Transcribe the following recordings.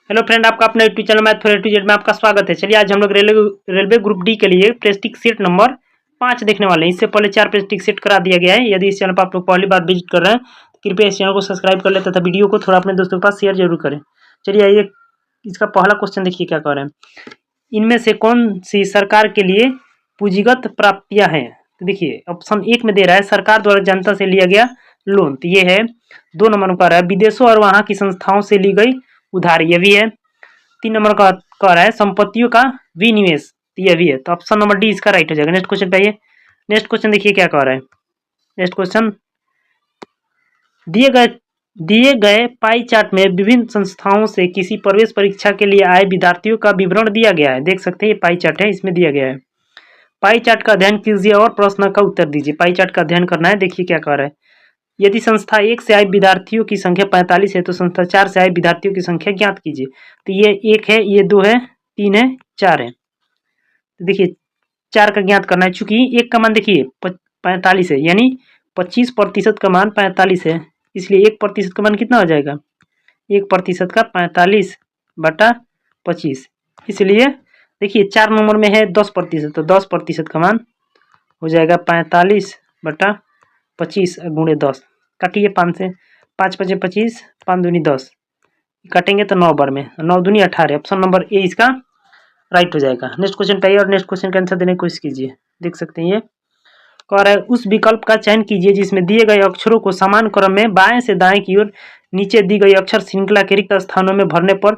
Hello friend, आपका अपना YouTube channel math for A to Z में आपका स्वागत है। चलिए आज हम लोग रेलवे ग्रुप डी के लिए प्रेस्टिक सेट नंबर 5 देखने वाले हैं। इससे पहले 4 प्रेस्टिक सेट करा दिया गया है। यदि इस चैनल पर आप लोग पहली बार विजिट कर रहे हैं तो कृपया इस चैनल को सब्सक्राइब कर ले तथा वीडियो को थोड़ा अपने दोस्तों के पास शेयर जरूर करें। चलिए आइए, इसका पहला क्वेश्चन देखिए क्या कह रहे हैं। इनमें से कौन सी सरकार के लिए पूंजीगत प्राप्तियां हैं? तो देखिए ऑप्शन 1 में दे रहा है सरकार द्वारा जनता से लिया गया लोन, तो ये है। 2 नंबर में कह रहा है विदेशों और वहां की संस्थाओं से ली गई उधारी, ये भी है। 3 नंबर का कह रहा है संपत्तियों का विनिवेश, ये भी है। तो ऑप्शन नंबर डी इसका राइट हो जाएगा। नेक्स्ट क्वेश्चन पे आइए। नेक्स्ट क्वेश्चन देखिए क्या कह रहा है। नेक्स्ट क्वेश्चन, दिए गए पाई चार्ट में विभिन्न संस्थाओं से किसी प्रवेश परीक्षा के लिए आए विद्यार्थियों का विवरण दिया गया है। देख सकते हैं ये पाई चार्ट है, इसमें दिया गया है। पाई चार्ट का अध्ययन कीजिए और प्रश्न का उत्तर दीजिए। पाई चार्ट का अध्ययन करना है। देखिए क्या कह रहा है। यदि संस्था 1 से आए विद्यार्थियों की संख्या 45 है तो संस्था 4 से आए विद्यार्थियों की संख्या ज्ञात कीजिए। तो ये 1 है, ये 2 है, 3 है, 4 है। तो देखिए 4 का ज्ञात करना है। चूंकि 1 का मान देखिए 45 है, यानी 25% का मान 45 है, इसलिए 1% का मान कितना हो जाएगा? 1% का 45/25। इसलिए देखिए 4 नंबर में है 10%, तो 10% का मान हो जाएगा 45/25 गुणे 10। काटिए 5 से, 5 5 25, 5 दूनी 10, काटेंगे तो 9 बार में, 9 दूनी 18। ऑप्शन नंबर ए इसका राइट हो जाएगा। नेक्स्ट क्वेश्चन पे आइए और नेक्स्ट क्वेश्चन का आंसर देने की कोशिश कीजिए। देख सकते हैं ये कह रहा है उस विकल्प का चयन कीजिए जिसमें दिए गए अक्षरों को समान क्रम में बाएं से दाएं की ओर नीचे दी गई अक्षर श्रृंखला के रिक्त स्थानों में भरने पर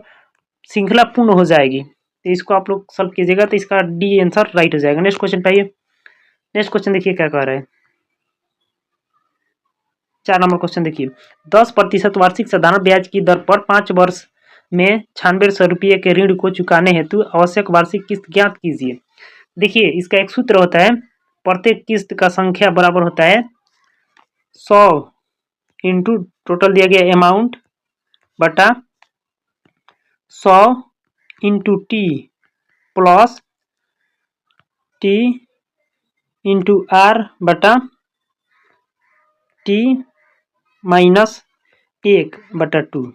श्रृंखला पूर्ण हो जाएगी। तो इसको आप लोग सॉल्व कीजिएगा तो इसका डी आंसर राइट हो जाएगा। नेक्स्ट क्वेश्चन पे आइए। नेक्स्ट क्वेश्चन देखिए क्या कह रहा है। 4 नंबर क्वेश्चन देखिए 10% वार्षिक साधारण ब्याज की दर पर 5 वर्ष में 9600 रुपये के ऋण को चुकाने हेतु आवश्यक वार्षिक किस्त ज्ञात कीजिए। देखिए इसका एक सूत्र होता है, प्रत्येक किस्त का संख्या बराबर होता है 100 इंटू टोटल दिया गया अमाउंट बटा 100 into T plus T into R बटा टी माइनस 1/2,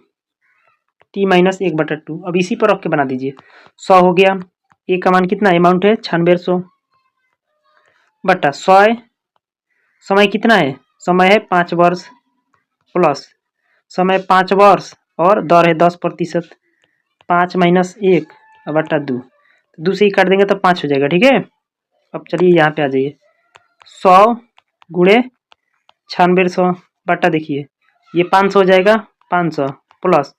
टी माइनस 1/2। अब इसी पर रख के बना दीजिए। 100 हो गया, ए का मान कितना अमाउंट है 9600 बटा 100 है, समय कितना है, समय है 5 वर्ष प्लस समय 5 वर्ष और दर है 10%, 5 माइनस 1/2, 2 से ही काट देंगे तो 5 हो जाएगा। ठीक है, अब चलिए यहाँ पे आ जाइए। 100 गुणे 9600 बटा देखिए ये 500 हो जाएगा, 500 प्लस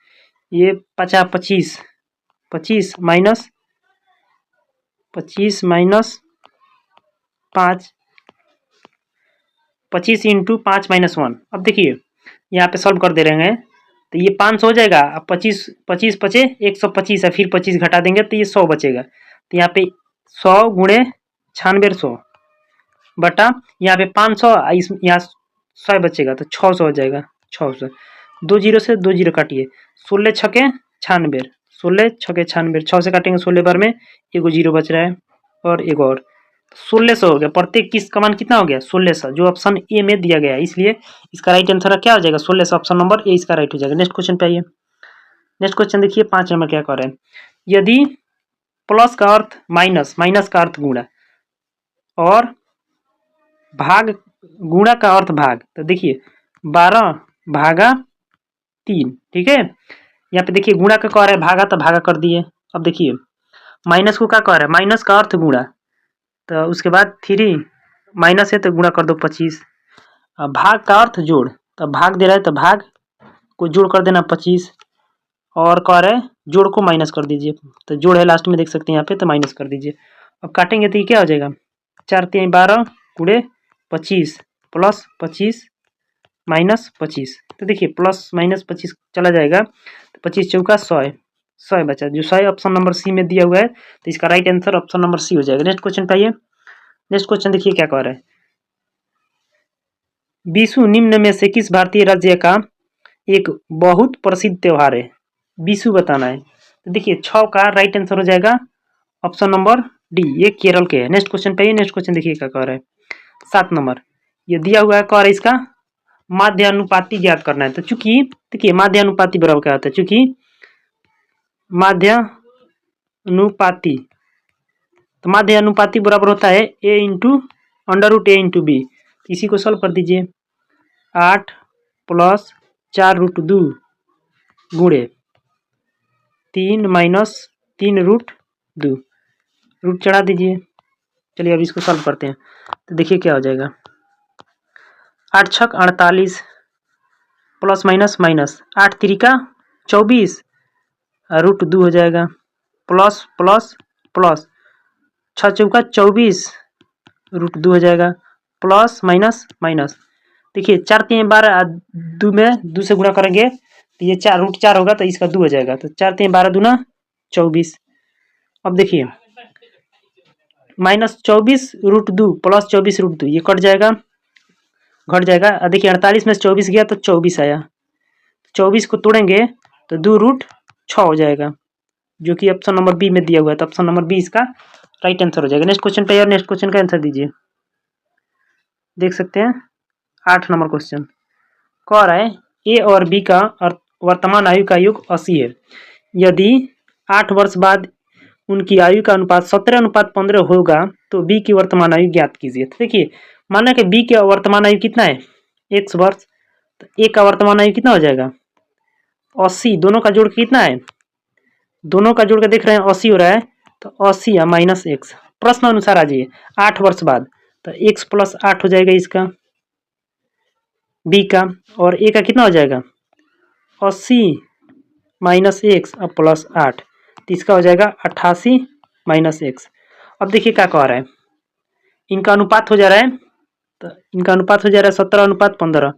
ये 25 25 माइनस 5 25 इंटू 5 माइनस 1। अब देखिए यहाँ पे सॉल्व कर दे रहे हैं तो ये 500 हो जाएगा। अब 25 25 बचे 125 है, फिर 25 घटा देंगे तो ये 100 बचेगा। तो यहाँ पे 100 गुणे 9600 बटा यहाँ पे 500, यहाँ 100 बचेगा तो 600 हो जाएगा। 600, 2 जीरो से 2 जीरो काटिए, 16 छके 96, 16 छके 96, 6 से काटेंगे 16 बार में, एगो जीरो बच रहा है और एक और 1600 हो गया। प्रत्येक किस्त का मान कितना हो गया 1600, जो ऑप्शन ए में दिया गया है, इसलिए इसका राइट आंसर क्या हो जाएगा 1600। ऑप्शन नंबर ए इसका राइट हो जाएगा। नेक्स्ट क्वेश्चन पे आइए। नेक्स्ट क्वेश्चन देखिए 5 नंबर क्या कर रहे हैं। यदि प्लस का अर्थ माइनस, माइनस का अर्थ गुणा और भाग, गुणा का अर्थ भाग, तो देखिए 12/3। ठीक है, यहाँ पे देखिए गुणा का कह रहा है, भागा तो भागा कर दिए। अब देखिए माइनस को क्या कह रहा है, माइनस का अर्थ गुणा, तो उसके बाद 3 माइनस है तो गुणा कर दो 25। भाग का अर्थ जोड़, तो भाग दे रहा है तो भाग को जोड़ कर देना 25, और कह रहा है जोड़ को माइनस कर दीजिए, तो जोड़ है लास्ट में देख सकते हैं यहाँ पे, तो माइनस कर दीजिए। अब काटेंगे तो ये क्या हो जाएगा 4 3 12 गुणे 25 प्लस 25 माइनस 25। तो देखिए प्लस माइनस 25 चला जाएगा तो 25 चौका 100 है, 100 बचा, जो 100 ऑप्शन नंबर सी में दिया हुआ है, तो इसका right answer option number C हो जाएगा। नेक्स्ट क्वेश्चन पे आइए। नेक्स्ट क्वेश्चन देखिए क्या कह रहा है। विशु निम्न में से किस भारतीय राज्य का एक बहुत प्रसिद्ध त्योहार है? विशु बताना है। तो देखिए 6 का राइट आंसर हो जाएगा ऑप्शन नंबर डी, ये केरल के है। नेक्स्ट क्वेश्चन पे आइए। नेक्स्ट क्वेश्चन देखिए क्या कह रहा है। 7 नंबर ये दिया हुआ है, कह रहा है इसका माध्य अनुपाती ज्ञात करना है। तो चूंकि देखिए माध्य अनुपाती बराबर क्या होता है, चूंकि माध्य अनुपाती, तो माध्य अनुपाती बराबर होता है a इंटू √a/b। इसी को सॉल्व कर दीजिए। 8 + 4√2 गुणे 3 - 3√2, रूट चढ़ा दीजिए। चलिए अब इसको सॉल्व करते हैं, तो देखिए क्या हो जाएगा। 8 × 6 = 48 प्लस माइनस माइनस 8 × 3 = 24 √2 हो जाएगा, प्लस प्लस प्लस 6 × 4 = 24 √2 हो जाएगा, प्लस माइनस माइनस। देखिए 4 × 3 = 12, 2 में 2 से गुणा करेंगे तो ये 4 √4 होगा, तो इसका 2 हो जाएगा। तो 4 × 3 = 12, 2 × 24। अब देखिए -24 √2 प्लस 24 √2 ये कट जाएगा, घट जाएगा। देखिए 48 में से 24 गया तो 24 आया, 24 को तोड़ेंगे तो 2√6 हो जाएगा, जो कि ऑप्शन नंबर बी में दिया हुआ है। तो ऑप्शन नंबर बी इसका राइट आंसर हो जाएगा। नेक्स्ट क्वेश्चन पे, और नेक्स्ट क्वेश्चन का आंसर दीजिए। देख सकते हैं 8 नंबर क्वेश्चन कह रहा है ए और बी का वर्तमान आयु का योग 80 है। यदि 8 वर्ष बाद उनकी आयु का अनुपात 17:15 होगा तो बी की वर्तमान आयु ज्ञात कीजिए। तो देखिए माना कि बी की वर्तमान आयु कितना है, 1 वर्ष, तो ए का वर्तमान आयु कितना हो जाएगा, 80। दोनों का जोड़ कितना है, दोनों का जोड़ के देख रहे हैं 80 हो रहा है, तो 80 या -x प्रश्न अनुसार आ जाइए। 8 वर्ष बाद तो x + 8 हो जाएगा इसका बी का, और ए का कितना हो जाएगा 80 - x और प्लस 8, तो इसका हो जाएगा 88 - x। अब देखिए क्या कह रहा है, इनका अनुपात हो जा रहा है, तो इनका अनुपात हो जा रहा है 17:15,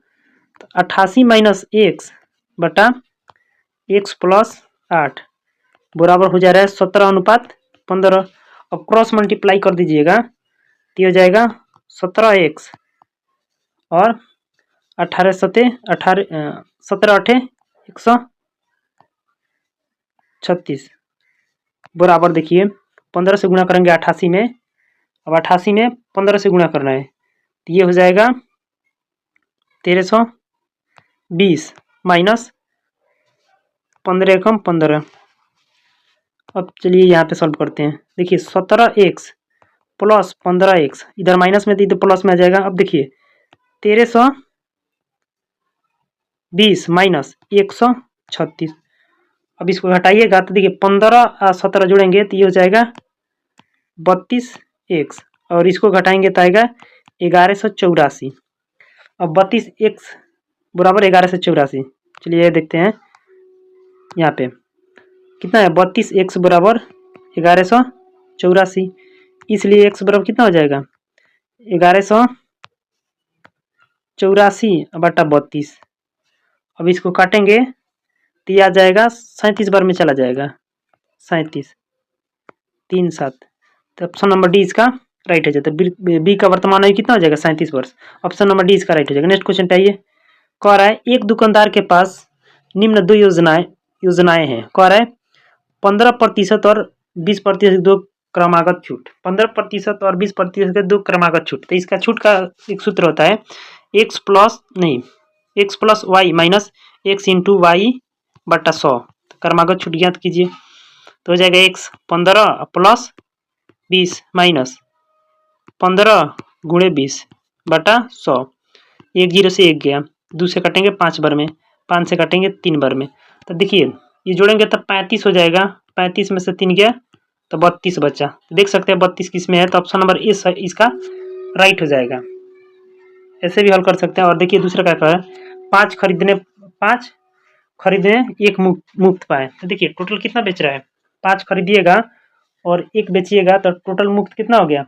तो 88 - x बटा x + 8 बराबर हो जा रहा है 17:15। अब क्रॉस मल्टीप्लाई कर दीजिएगा तो हो जाएगा 17x और 17 8 136 बराबर, देखिए 15 से गुणा करेंगे 88 में, अब 88 में 15 से गुणा करना है, तो ये हो जाएगा 1320 माइनस 15 × 15। अब चलिए यहाँ पे सॉल्व करते हैं। देखिए 17x + 15x, इधर माइनस में थी तो प्लस में आ जाएगा। अब देखिए 1320 माइनस 136, अब इसको हटाइएगा तो देखिए 15 और 17 जोड़ेंगे तो ये हो जाएगा 32x, और इसको घटाएंगे तो आएगा 1184। अब 32x बराबर 1184। चलिए देखते हैं यहाँ पे कितना है, 32x बराबर 1184, इसलिए x बराबर कितना हो जाएगा 1184 बटा 32। अब इसको काटेंगे तो ये आ जाएगा 37 बार में चला जाएगा, 37 3 7, तो ऑप्शन नंबर डी इसका राइट हो जाता है। बी का वर्तमान आयु कितना हो जाएगा 37 वर्ष, ऑप्शन नंबर डी इसका राइट हो जाएगा। नेक्स्ट क्वेश्चन पे आइए, कह रहा है एक दुकानदार के पास निम्न 2 योजनाएं हैं। कह रहा है 15% और 20% 2 क्रमागत छूट, 15% और 20% के 2 क्रमागत छूट। तो इसका छूट का एक सूत्र होता है x + y minus x × y बटा 100। क्रमागत छूट ज्ञात कीजिए, तो हो जाएगा x 15 + 20 माइनस 15 × 20 बटा 100। 1 0 से 1 गया, 2 से कटेंगे 5 बार में, 5 से कटेंगे 3 बार में, तो देखिए ये जोड़ेंगे तब 35 हो जाएगा, 35 में से 3 गया तो 32 बचा। देख सकते हैं 32 किस में है, तो ऑप्शन नंबर ए इसका राइट हो जाएगा। ऐसे भी हल कर सकते हैं। और देखिए दूसरा क्या कह रहा है, 5 खरीदने 1 मुफ्त पाए। तो देखिए टोटल कितना बेच रहा है, 5 खरीदिएगा और 1 बेचिएगा तो टोटल मुफ्त कितना हो गया,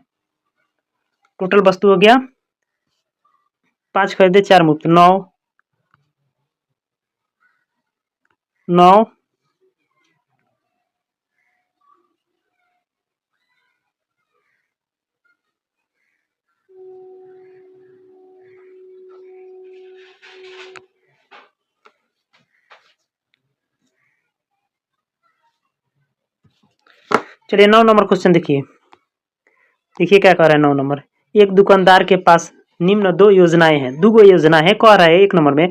टोटल वस्तु हो गया 5 खरीदे 4 मुफ्त, 9 चलिए 9 नंबर क्वेश्चन देखिए क्या कह रहा है 9 नंबर, एक दुकानदार के पास निम्न 2 योजनाएं हैं, 2 योजना है। कह रहा है 1 नंबर में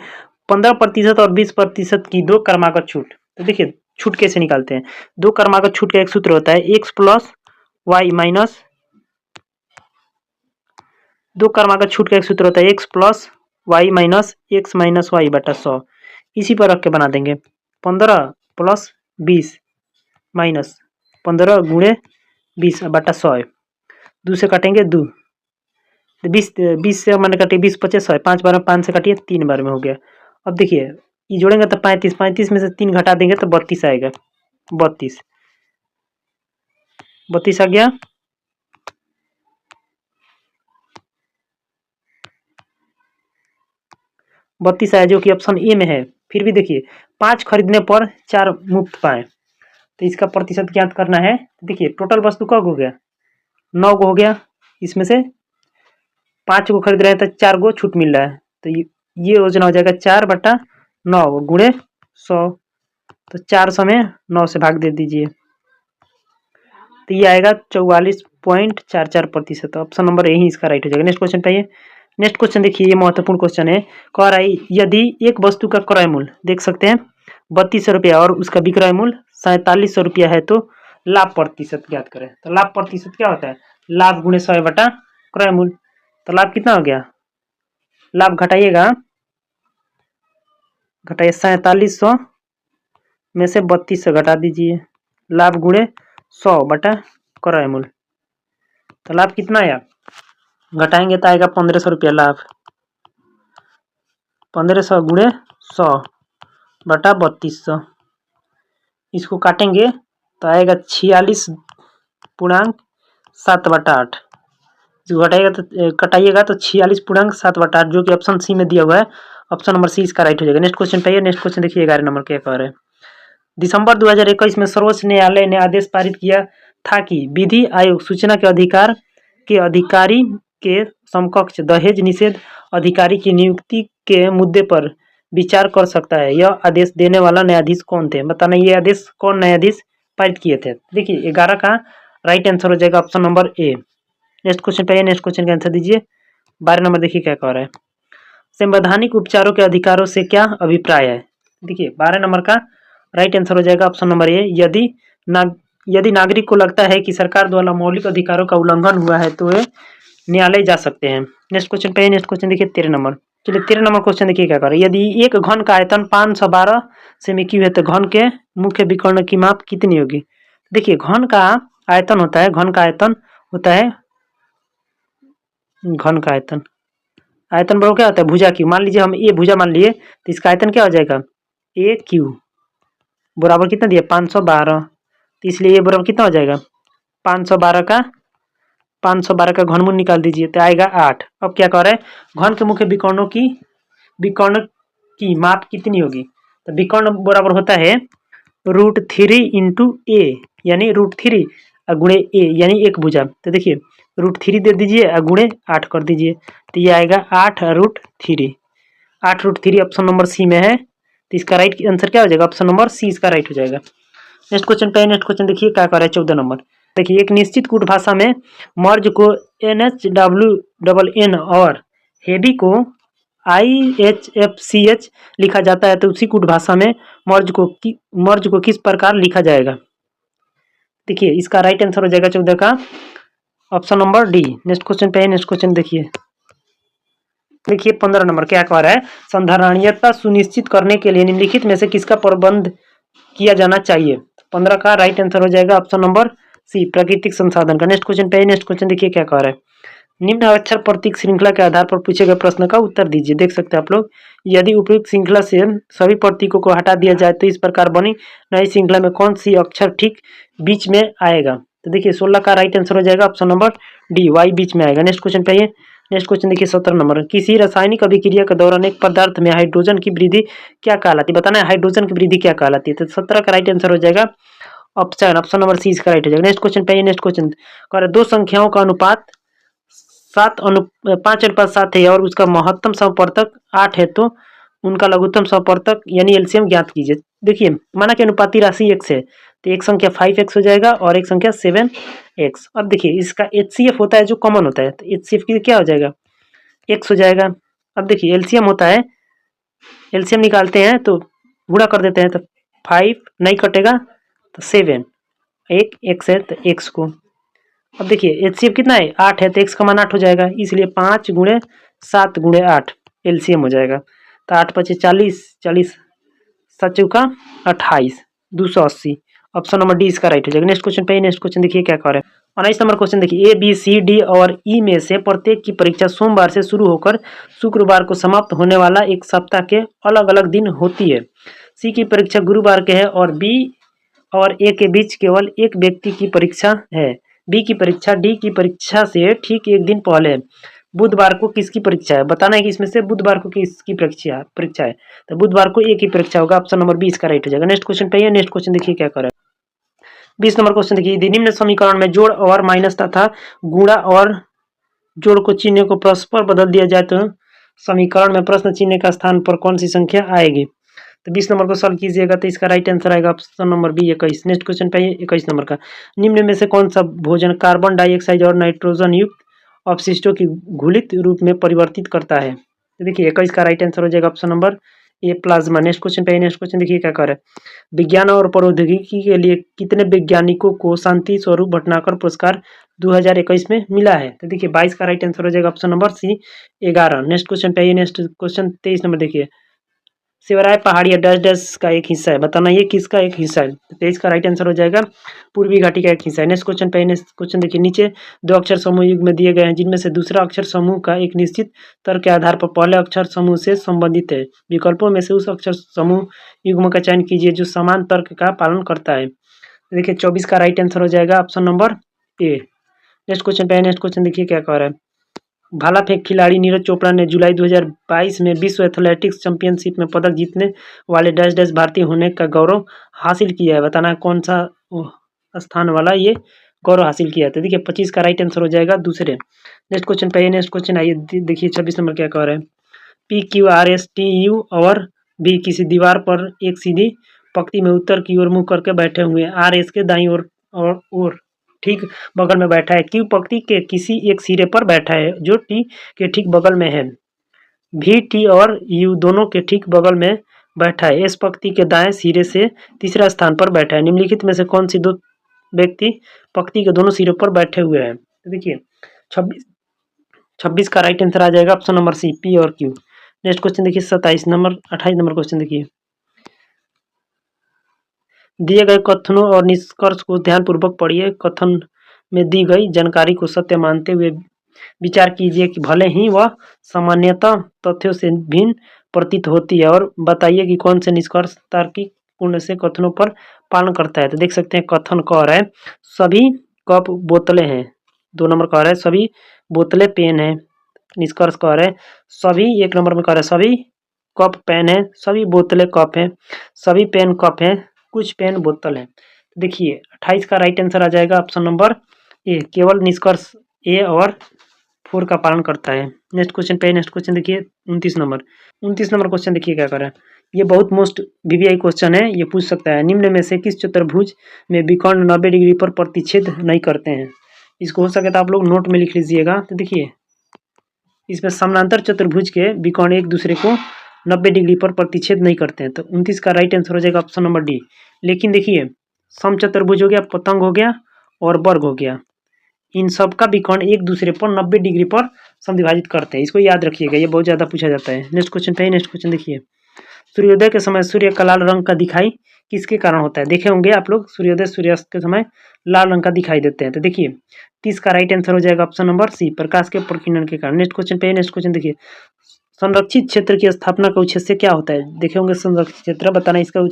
15% और 20% की 2 क्रमागत छूट। तो देखिए छूट कैसे निकालते हैं? दो क्रमागत छूट का एक सूत्र होता है x प्लस वाई माइनस, दो क्रमागत छूट का एक सूत्र होता है x plus Y minus X minus Y बटा 100। इसी पर रख के बना देंगे 15 प्लस 20 माइनस 15 गुणे 20 बटा 100 है। 2 से काटेंगे 2, 20 से मैंने काटे 20 25 100, 5 बार में 5 से काटिए 3 बार में हो गया। अब देखिए ये जोड़ेंगे तो 35, 35 में से 3 घटा देंगे तो 32 आएगा। 32 आ गया। बत्तीस आया जो कि ऑप्शन ए में है। फिर भी देखिए 5 खरीदने पर 4 मुफ्त पाए, तो इसका प्रतिशत ज्ञात करना है। देखिए टोटल वस्तु कब हो गया? 9 को हो गया। इसमें से 5 को खरीद रहे हैं तो 4 को छूट मिल रहा है, तो ये योजना हो जाएगा 4 बटा 9 गुणे 100। तो 400 में 9 से भाग दे दीजिए, तो ये आएगा 44.44%। ऑप्शन नंबर यही इसका राइट हो जाएगा। नेक्स्ट क्वेश्चन पे आइए। नेक्स्ट क्वेश्चन देखिए, ये महत्वपूर्ण क्वेश्चन है। कह रहा है यदि एक वस्तु का क्रय मूल्य देख सकते हैं 3200 रुपया और उसका विक्रय मूल्य 4700 रुपया है, तो लाभ प्रतिशत ज्ञात करें। तो लाभ प्रतिशत क्या होता है? लाभ गुणे 100 बटा क्रय मूल्य। तो लाभ कितना हो गया? लाभ घटाइएगा, घटाइए 4700 में से 3200 घटा दीजिए, लाभ गुणे 100 बटा क्रय मूल्य। तो लाभ कितना आया? घटाएंगे तो आएगा 1500 रुपया लाभ। 1500 गुणे 100 बटा 3200, इसको काटेंगे तो आएगा 46.7 बटा 8। जो घटाएगा तो कटाइएगा तो 46.7 बटा 8, जो कि ऑप्शन सी में दिया हुआ है। ऑप्शन नंबर सी इसका राइट हो जाएगा। नेक्स्ट क्वेश्चन पे आइए। नेक्स्ट क्वेश्चन देखिए 11 नंबर क्या कह रहे हैं। दिसंबर 2021 में सर्वोच्च न्यायालय ने आदेश पारित किया था कि विधि आयोग सूचना के अधिकार के अधिकारी के समकक्ष दहेज निषेध अधिकारी की नियुक्ति के मुद्दे पर विचार कर सकता है। यह आदेश देने वाला न्यायाधीश कौन थे? बताना ये आदेश कौन न्यायाधीश पारित किए थे? देखिए 11 का राइट आंसर हो जाएगा ऑप्शन नंबर ए। नेक्स्ट क्वेश्चन पे नेक्स्ट क्वेश्चन का आंसर दीजिए। 12 नंबर देखिए क्या कह रहा है। संवैधानिक उपचारों के अधिकारों से क्या अभिप्राय है? देखिए 12 नंबर का राइट आंसर हो जाएगा ऑप्शन नंबर ए। यदि नागरिक को लगता है कि सरकार द्वारा मौलिक अधिकारों का उल्लंघन हुआ है तो वे न्यायालय जा सकते हैं। नेक्स्ट क्वेश्चन पे नेक्स्ट क्वेश्चन देखिए 13 नंबर। चलिए 13 नंबर क्वेश्चन देखिए क्या कर रहे हैं। यदि एक घन का आयतन 512 सेमी क्यूब है तो घन के मुख्य विकर्ण की माप कितनी होगी? देखिए घन का आयतन होता है, घन का आयतन होता है, घन का आयतन, आयतन बराबर क्या होता है? भुजा क्यू। मान लीजिए हम ए भुजा मान लिए तो इसका आयतन क्या हो जाएगा? ए क्यू बराबर कितना दिया? 512। तो इसलिए ये बराबर कितना हो जाएगा? 512 का घनमूल निकाल दीजिए तो आएगा 8। अब क्या कह रहे हैं? घन के मुख्य विकर्ण की माप कितनी होगी? तो विकर्ण बराबर होता है √3 इंटू ए, यानी √3 गुणे ए यानी एक भुजा। तो देखिए √3 दे दीजिए और गुणे 8 कर दीजिए, तो ये आएगा 8√3। 8√3 ऑप्शन नंबर सी में है, तो इसका राइट आंसर क्या हो जाएगा? ऑप्शन नंबर सी इसका राइट हो जाएगा। नेक्स्ट क्वेश्चन पे नेक्स्ट क्वेश्चन देखिए क्या कर रहा है 14 नंबर। देखिए एक निश्चित कूट भाषा में मर्ज को NHWNN और हेवी को IHFCH लिखा जाता है, तो उसी कूट भाषा में मर्ज को किस प्रकार लिखा जाएगा? देखिए इसका राइट आंसर हो जाएगा 14 का option number D. Next question पे नेक्स्ट क्वेश्चन देखिए 15 नंबर क्या कह रहा है। संधारणीयता सुनिश्चित करने के लिए निम्नलिखित में से किसका प्रबंध किया जाना चाहिए? 15 का राइट आंसर हो जाएगा ऑप्शन नंबर सी, प्राकृतिक संसाधन का। नेक्स्ट क्वेश्चन पे नेक्स्ट क्वेश्चन देखिए क्या कह रहा है। निम्न अक्षर प्रतीक श्रृंखला के आधार पर पूछे गए प्रश्न का उत्तर दीजिए। देख सकते हैं आप लोग, यदि उपयुक्त श्रृंखला से सभी प्रतीकों को हटा दिया जाए तो इस प्रकार बनी नई श्रृंखला में कौन सी अक्षर ठीक बीच में आएगा? तो देखिए 16 का राइट आंसर हो जाएगा ऑप्शन नंबर डी, वाई बीच में आएगा। नेक्स्ट क्वेश्चन पे नेक्स्ट क्वेश्चन देखिए 17 नंबर। किसी रासायनिक अभिक्रिया के दौरान एक पदार्थ में हाइड्रोजन की वृद्धि क्या कहलाती है? बताना है हाइड्रोजन की वृद्धि क्या कहलाती है। तो 17 का राइट आंसर हो जाएगा ऑप्शन नंबर सी इसका राइट हो जाएगा। नेक्स्ट क्वेश्चन पे नेक्स्ट क्वेश्चन कर दो संख्याओं का अनुपात 5:7 है और उसका महत्तम समवर्तक 8 है, तो उनका लघुत्तम समवर्तक यानी एलसीएम ज्ञात कीजिए। देखिए माना कि अनुपाती राशि x है, तो एक संख्या 5x हो जाएगा और एक संख्या 7x। अब देखिए इसका HCF होता है जो कॉमन होता है, तो HCF की क्या हो जाएगा? x हो जाएगा। अब देखिए एलसीएम होता है, एलसीएम निकालते हैं तो गुणा कर देते हैं, तो 5 नहीं कटेगा तो 7, एक x है तो x को, अब देखिए HCF कितना है 8 है तो x का मान 8 हो जाएगा, इसलिए 5 गुणे 7 गुणे 8 LCM हो जाएगा। तो 8 पचे 40, 40 7 चौका 28, 280। ऑप्शन नंबर डी इसका राइट हो जाएगा। नेक्स्ट क्वेश्चन पे नेक्स्ट क्वेश्चन देखिए क्या कर रहे हैं। 19 नंबर क्वेश्चन देखिए, A B C D और E में से प्रत्येक की परीक्षा सोमवार से शुरू होकर शुक्रवार को समाप्त होने वाला एक सप्ताह के अलग अलग दिन होती है। C की परीक्षा गुरुवार के है और B और A के बीच केवल एक व्यक्ति की परीक्षा है। B की परीक्षा D की परीक्षा से ठीक एक दिन पहले है। बुधवार को किसकी परीक्षा है, बताना है कि इसमें से बुधवार को किसकी परीक्षा है। तो बुधवार को A की परीक्षा होगा, ऑप्शन नंबर बी इसका राइट हो जाएगा। नेक्स्ट क्वेश्चन पे नेक्स्ट क्वेश्चन देखिए क्या कर रहा है। 20 नंबर क्वेश्चन देखिए, यदि निम्न समीकरण में जोड़ और माइनस तथा गुणा और जोड़ को चिन्ह को परस्पर बदल दिया जाए तो समीकरण में प्रश्न चिन्ह का स्थान पर कौन सी संख्या आएगी। तो 20 नंबर को सॉल्व कीजिएगा तो इसका राइट आंसर आएगा option number B 21। Next question पे 21 नंबर का, निम्न में से कौन सा भोजन कार्बन डाइऑक्साइड और नाइट्रोजन युक्त अपशिष्टों की घुलित रूप में परिवर्तित करता है। तो देखिए 21 का राइट आंसर हो जाएगा ऑप्शन नंबर ए प्लाज्मा। नेक्स्ट क्वेश्चन पे नेक्स्ट क्वेश्चन देखिए क्या कर रहा है। विज्ञान और प्रौद्योगिकी के लिए कितने वैज्ञानिकों को शांति स्वरूप भटनागर पुरस्कार 2021 में मिला है। तो देखिए 22 का राइट आंसर हो जाएगा option number C 11। Next question पे नेक्स्ट क्वेश्चन 23 नंबर देखिए, शिवराय पहाड़िया डैश डैश का एक हिस्सा है, बताना ये किसका एक हिस्सा है। तो 23 का राइट आंसर हो जाएगा पूर्वी घाटी का एक हिस्सा है। नेक्स्ट क्वेश्चन पे नेक्स्ट क्वेश्चन देखिए, नीचे दो अक्षर समूह युग में दिए गए हैं जिनमें से दूसरा अक्षर समूह का एक निश्चित तर्क के आधार पर पहले अक्षर समूह से संबंधित है। विकल्पों में से उस अक्षर समूह युग्म का चयन कीजिए जो समान तर्क का पालन करता है। देखिए 24 का राइट आंसर हो जाएगा ऑप्शन नंबर ए। नेक्स्ट क्वेश्चन पे नेक्स्ट क्वेश्चन देखिए क्या कह रहा है। भाला फेंक खिलाड़ी नीरज चोपड़ा ने जुलाई 2022 में विश्व एथलेटिक्स चैंपियनशिप में पदक जीतने वाले डैश डैश भारतीय होने का गौरव हासिल किया है, बताना कौन सा स्थान वाला ये गौरव हासिल किया है। तो देखिए 25 का राइट आंसर हो जाएगा दूसरे। नेक्स्ट क्वेश्चन पे नेक्स्ट क्वेश्चन आइए देखिए 26 नंबर क्या कह रहे हैं। PQRSTU और भी किसी दीवार पर एक सीधी पंक्ति में उत्तर की ओर मुंह करके बैठे हुए हैं। RS के दाईं ओर ठीक बगल में बैठा है। Q पंक्ति के किसी एक सिरे पर बैठा है जो T के ठीक बगल में है। V T और U दोनों के ठीक बगल में बैठा है। S पंक्ति के दाएं सिरे से तीसरा स्थान पर बैठा है। निम्नलिखित में से कौन सी दो व्यक्ति पंक्ति के दोनों सिरों पर बैठे हुए हैं। तो देखिए 26 का राइट आंसर आ जाएगा ऑप्शन नंबर सी P और Q। नेक्स्ट क्वेश्चन देखिए 28 नंबर क्वेश्चन देखिए, दिए गए कथनों और निष्कर्ष को ध्यानपूर्वक पढ़िए। कथन में दी गई जानकारी को सत्य मानते हुए विचार कीजिए कि भले ही वह सामान्यतः तथ्यों से भिन्न प्रतीत होती है, और बताइए कि कौन से निष्कर्ष तार्किक पूर्ण से कथनों पर पालन करता है। तो देख सकते हैं कथन कह रहा है सभी कप बोतलें हैं। 2 नंबर कह रहा है सभी बोतलें पेन है। निष्कर्ष कह रहे हैं सभी, 1 नंबर में कह रहा है सभी कप पेन है, सभी बोतलें कप हैं, सभी पेन कप हैं, कुछ पेन बोतल है। देखिए 28 का राइट आंसर आ जाएगा ऑप्शन नंबर ए, केवल निष्कर्ष ए और 4 का पालन करता है। नेक्स्ट क्वेश्चन पे नेक्स्ट क्वेश्चन देखिए 29 नंबर क्वेश्चन देखिए क्या कर रहा है। ये बहुत मोस्ट VVI क्वेश्चन है, ये पूछ सकता है निम्न में से किस चतुर्भुज में विकर्ण 90 डिग्री पर प्रतिच्छेद नहीं करते हैं। इसको हो सके तो आप लोग नोट में लिख लीजिएगा। तो देखिए इसमें समानांतर चतुर्भुज के विकर्ण एक दूसरे को 90 डिग्री पर प्रतिच्छेद नहीं करते हैं। तो 29 का राइट आंसर हो जाएगा ऑप्शन नंबर डी। लेकिन देखिए समचतुर्भुज हो गया, पतंग हो गया और वर्ग हो गया, इन सब का विकर्ण एक दूसरे पर 90 डिग्री पर समविभाजित करते हैं। इसको याद रखिएगा, ये बहुत ज़्यादा पूछा जाता है। नेक्स्ट क्वेश्चन पे नेक्स्ट क्वेश्चन देखिए, सूर्योदय के समय सूर्य का लाल रंग का दिखाई किसके कारण होता है। देखे होंगे आप लोग सूर्योदय सूर्यास्त के समय लाल रंग का दिखाई देते हैं। तो देखिए 30 का राइट आंसर हो जाएगा ऑप्शन नंबर सी, प्रकाश के प्रकीर्णन के कारण। नेक्स्ट क्वेश्चन पे नेक्स्ट क्वेश्चन देखिए, संरक्षित क्षेत्र की स्थापना का उद्देश्य क्या होता है। देखे होंगे संरक्षित क्षेत्र, बताना इसका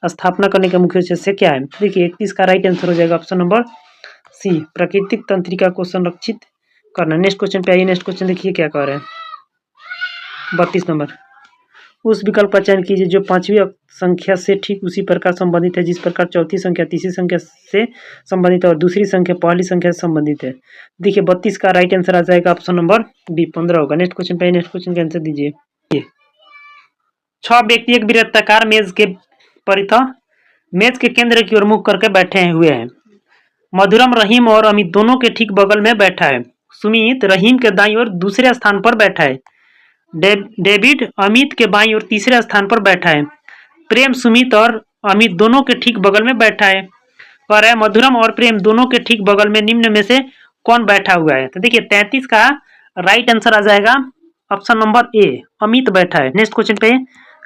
स्थापना करने का मुख्य उद्देश्य क्या है। देखिए 31 का राइट आंसर हो जाएगा ऑप्शन नंबर सी, प्राकृतिक तंत्रिका को संरक्षित करना। नेक्स्ट क्वेश्चन पे आइए नेक्स्ट क्वेश्चन देखिए क्या कह रहे हैं। 32 नंबर, उस विकल्प का चयन कीजिए जो 5वीं संख्या से ठीक उसी प्रकार संबंधित है जिस प्रकार चौथी संख्या तीसरी संख्या से संबंधित है और दूसरी संख्या पहली संख्या से संबंधित है। देखिए 32 का राइट आंसर आ जाएगा ऑप्शन नंबर बी 15 होगा। नेक्स्ट क्वेश्चन पे नेक्स्ट क्वेश्चन का आंसर दीजिए। 6 व्यक्ति एक वृत्ताकार मेज के परितः मेज के केंद्र की ओर मुख करके बैठे हुए हैं। मधुरम रहीम और अमित दोनों के ठीक बगल में बैठा है। सुमित रहीम के दाईं ओर दूसरे स्थान पर बैठा है। डेविड अमित के बाईं ओर तीसरे स्थान पर बैठा है। प्रेम सुमित और अमित दोनों के ठीक बगल में बैठा है। कह रहा है मधुरम और प्रेम दोनों के ठीक बगल में निम्न में से कौन बैठा हुआ है। तो देखिए 33 का राइट आंसर आ जाएगा ऑप्शन नंबर ए, अमित बैठा है। नेक्स्ट क्वेश्चन पे,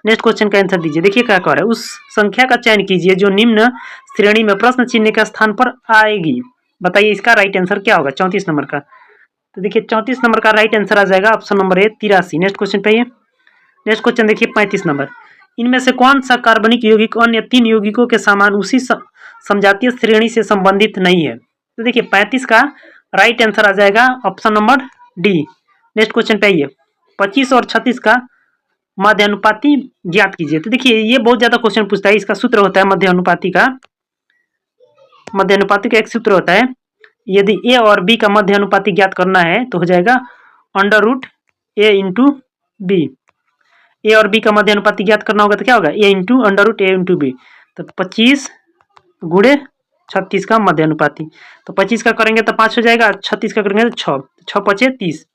नेक्स्ट क्वेश्चन का आंसर दीजिए। देखिए क्या कह रहा है, उस संख्या का चयन कीजिए जो निम्न श्रेणी में प्रश्न चिन्ह के स्थान पर आएगी। बताइए इसका राइट आंसर क्या होगा 34 नंबर का। तो देखिए 34 नंबर का राइट आंसर आ जाएगा ऑप्शन नंबर ए 83। नेक्स्ट क्वेश्चन पे, नेक्स्ट क्वेश्चन देखिए 35 नंबर। इनमें से कौन सा कार्बनिक यौगिक अन्य 3 यौगिकों के समान उसी समजातीय श्रेणी से संबंधित नहीं है। तो देखिए 35 का राइट आंसर आ जाएगा option number D. Next question पे आइए, 25 और 36 का मध्य अनुपाती ज्ञात कीजिए। तो देखिए ये बहुत ज्यादा क्वेश्चन पूछता है। इसका सूत्र होता है मध्य अनुपाती का, मध्य अनुपाती का एक सूत्र होता है, यदि ए और बी का मध्य अनुपाती ज्ञात करना है तो हो जाएगा अंडर रूट ए इंटू बी। ए और बी का मध्य अनुपाती ज्ञात करना होगा तो क्या होगा, ए इंटू अंडर रूट ए इंटू बी। तो 25 गुणे 36 का मध्य अनुपाती, तो 25 का करेंगे तो 5 हो जाएगा, 36 का करेंगे तो 6, 6 5 30,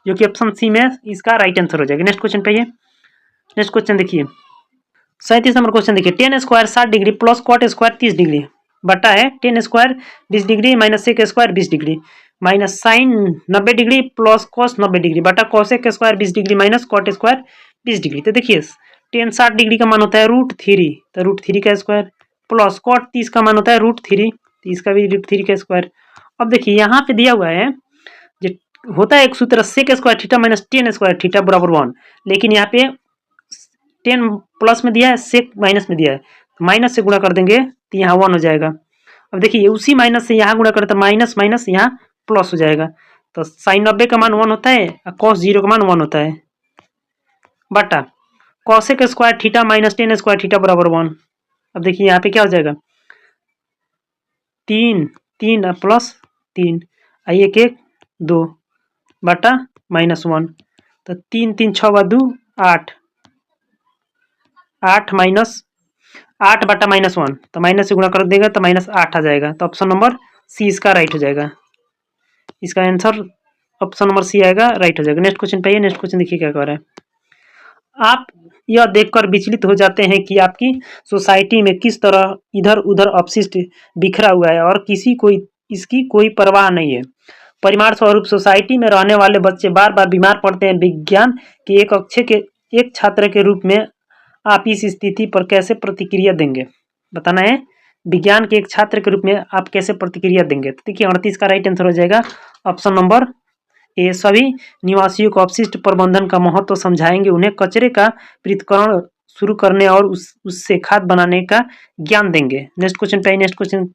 जो कि ऑप्शन सी में इसका राइट आंसर हो जाएगा। नेक्स्ट क्वेश्चन पे, नेक्स्ट क्वेश्चन देखिए 37 नंबर क्वेश्चन देखिए, tan square 60 degree plus cot square 30 degree बटा है tan square 20 degree minus sec square 20 degree minus sine 90 degree plus cos 90 degree बटा cosec square 20 degree minus cot square 20 degree. तो देखिए ten 60 degree का मान होता है √3, तो √3 का स्क्वायर प्लस कॉट 30 का मान होता है √3, 30 का भी √3 का स्क्वायर। अब देखिए यहाँ पे दिया हुआ है जो होता है एक सूत्र sec square theta minus tan square theta बराबर 1, लेकिन यहाँ पे 10 प्लस में दिया है, सेक माइनस में दिया है, माइनस से गुणा कर देंगे तो यहाँ 1 हो जाएगा। अब देखिए उसी माइनस से यहाँ गुणा करें तो माइनस माइनस यहाँ प्लस हो जाएगा, तो साइन 90 का मान 1 होता है और कॉस 0 का मान 1 होता है बटा cosec square theta minus tan square theta बराबर 1। अब देखिए यहाँ पे क्या हो जाएगा, 3 3 प्लस 3 1 1 2 बटा -1, तो 3 3 6 2 8, 8 माइनस 8 बटा -1, तो माइनस से गुणा कर देगा तो -8 आ जाएगा, तो ऑप्शन नंबर सी इसका राइट हो जाएगा। इसका आंसर ऑप्शन नंबर सी आएगा, राइट हो जाएगा। नेक्स्ट क्वेश्चन पे, नेक्स्ट क्वेश्चन देखिए क्या कह रहा है। आप यह देखकर विचलित हो जाते हैं कि आपकी सोसाइटी में किस तरह इधर उधर अपशिष्ट बिखरा हुआ है और किसी को इसकी कोई परवाह नहीं है। परिमाण स्वरूप सोसाइटी में रहने वाले बच्चे बार बार बीमार पड़ते हैं। विज्ञान के एक छात्र के रूप में आप इस स्थिति पर कैसे प्रतिक्रिया देंगे, बताना है। विज्ञान के एक छात्र के रूप में आप कैसे प्रतिक्रिया देंगे। तो देखिए 38 का राइट आंसर हो जाएगा ऑप्शन नंबर ए, सभी निवासियों को अपशिष्ट प्रबंधन का महत्व समझाएंगे, उन्हें कचरे का पृथक्करण शुरू करने और उससे खाद बनाने का ज्ञान देंगे। नेक्स्ट क्वेश्चन पे, नेक्स्ट क्वेश्चन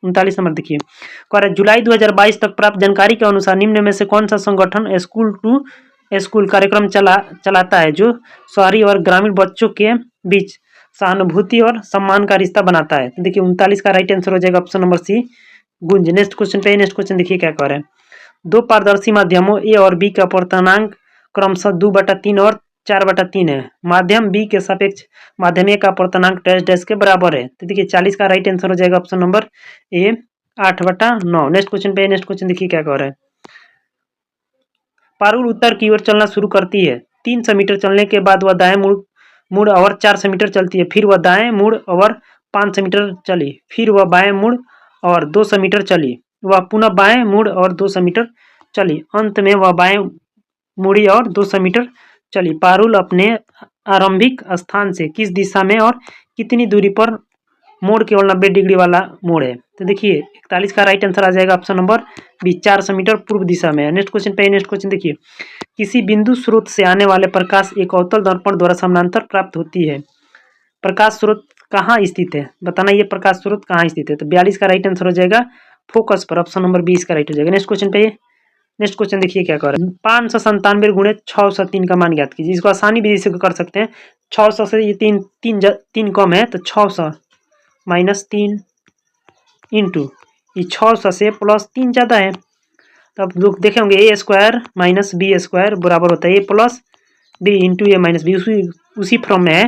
39 नंबर देखिए, कह रहा है जुलाई 2022 तक प्राप्त जानकारी के अनुसार निम्न में से कौन सा संगठन स्कूल टू स्कूल कार्यक्रम चलाता है जो शहरी और ग्रामीण बच्चों के बीच सहानुभूति और सम्मान का रिश्ता बनाता है। तो देखिए 39 का राइट आंसर हो जाएगा ऑप्शन नंबर सी, गुंज। नेक्स्ट क्वेश्चन पे, नेक्स्ट क्वेश्चन देखिए क्या कह रहे हैं। दो पारदर्शी माध्यमों ए और बी का अपर्तनांक क्रमशः 2/3 और 4/3 है। माध्यम बी के सापेक्ष माध्यम ए का अपर्तनांक डैश डैश के बराबर है। तो देखिए 40 का राइट आंसर हो जाएगा ऑप्शन नंबर ए 8/9। नेक्स्ट क्वेश्चन पे, नेक्स्ट क्वेश्चन देखिए क्या कह रहा है। पारुल उत्तर की ओर चलना शुरू करती है। 300 मीटर चलने के बाद वह दाएं मुड़ और 400 मीटर चलती है, फिर वह दाएं मुड़ और 500 मीटर चली, फिर वह बाएं मुड़ और 200 मीटर चली, वह पुनः बाएं मुड़ और 200 मीटर चली, अंत में वह बाएं मुड़ी और 200 मीटर चली। पारुल अपने आरंभिक स्थान से किस दिशा में और कितनी दूरी पर मोड़ केवल 90 डिग्री वाला मोड़ है। तो देखिए 41 का राइट आंसर आ जाएगा ऑप्शन नंबर बी, 400 मीटर पूर्व दिशा में है। नेक्स्ट क्वेश्चन पे, नेक्स्ट क्वेश्चन देखिए, किसी बिंदु स्रोत से आने वाले प्रकाश एक अवतल दर्पण द्वारा समानांतर प्राप्त होती है। प्रकाश स्रोत कहाँ स्थित है, बताना ये प्रकाश स्रोत कहाँ स्थित है। तो 42 का राइट आंसर हो जाएगा फोकस पर, ऑप्शन नंबर 20 का राइट हो जाएगा। नेक्स्ट क्वेश्चन पे, नेक्स्ट क्वेश्चन देखिए क्या कर रहा है। 597 गुणे 603 का मान ज्ञात कीजिए। इसको आसानी विधि से कर सकते हैं। 600 से ये तीन कम है तो 600 -3 इंटू ये 600 से +3 ज़्यादा है। तब लोग देखे होंगे ए स्क्वायर माइनस बी स्क्वायर बराबर होता है ए प्लस बी इंटू ए माइनस बी, उसी फॉर्म में है।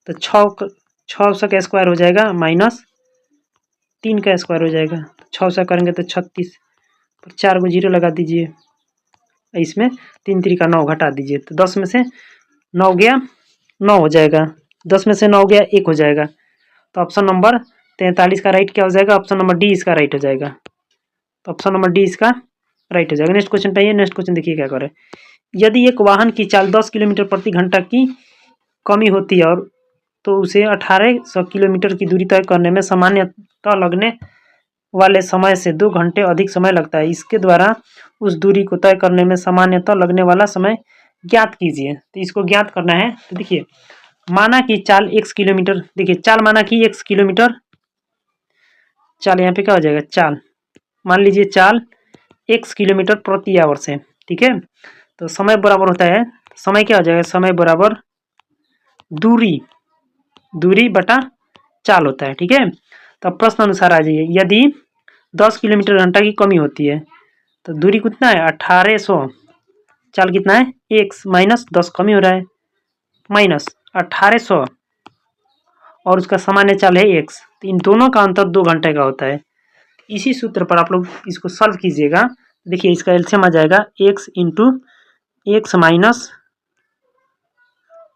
तो 600 का स्क्वायर हो जाएगा -3 का स्क्वायर हो जाएगा। 600 करेंगे तो 36 पर 4 को 0 लगा दीजिए, इसमें 3 3 का 9 घटा दीजिए, तो 10 में से 9 गया 9 हो जाएगा, 10 में से 9 गया 1 हो जाएगा। तो ऑप्शन नंबर 43 का राइट क्या हो जाएगा? ऑप्शन नंबर डी इसका राइट हो जाएगा। तो ऑप्शन नंबर डी इसका राइट हो जाएगा। नेक्स्ट क्वेश्चन पे आइए। नेक्स्ट क्वेश्चन देखिए क्या करे। यदि एक वाहन की चाल 10 किलोमीटर प्रति घंटा की कमी होती है और तो उसे 1800 किलोमीटर की दूरी तय करने में सामान्यतः लगने वाले समय से 2 घंटे अधिक समय लगता है। इसके द्वारा उस दूरी को तय करने में सामान्यतः लगने वाला समय ज्ञात कीजिए। तो इसको ज्ञात करना है। तो देखिए, माना कि चाल x किलोमीटर, देखिए चाल माना कि x किलोमीटर, चाल यहाँ पे क्या हो जाएगा? चाल मान लीजिए चाल x किलोमीटर प्रति आवर से, ठीक है। तो समय बराबर होता है, समय क्या हो जाएगा? समय बराबर दूरी बटा चाल होता है, ठीक है। तो प्रश्न अनुसार आ जाइए। यदि 10 किलोमीटर घंटा की कमी होती है तो दूरी कितना है? 1800, चाल कितना है? x माइनस 10 कमी हो रहा है, माइनस 1800 और उसका सामान्य चाल है x। तो इन दोनों का अंतर 2 घंटे का होता है। इसी सूत्र पर आप लोग इसको सॉल्व कीजिएगा। देखिए इसका एलसीएम आ जाएगा x इंटू एक्स माइनस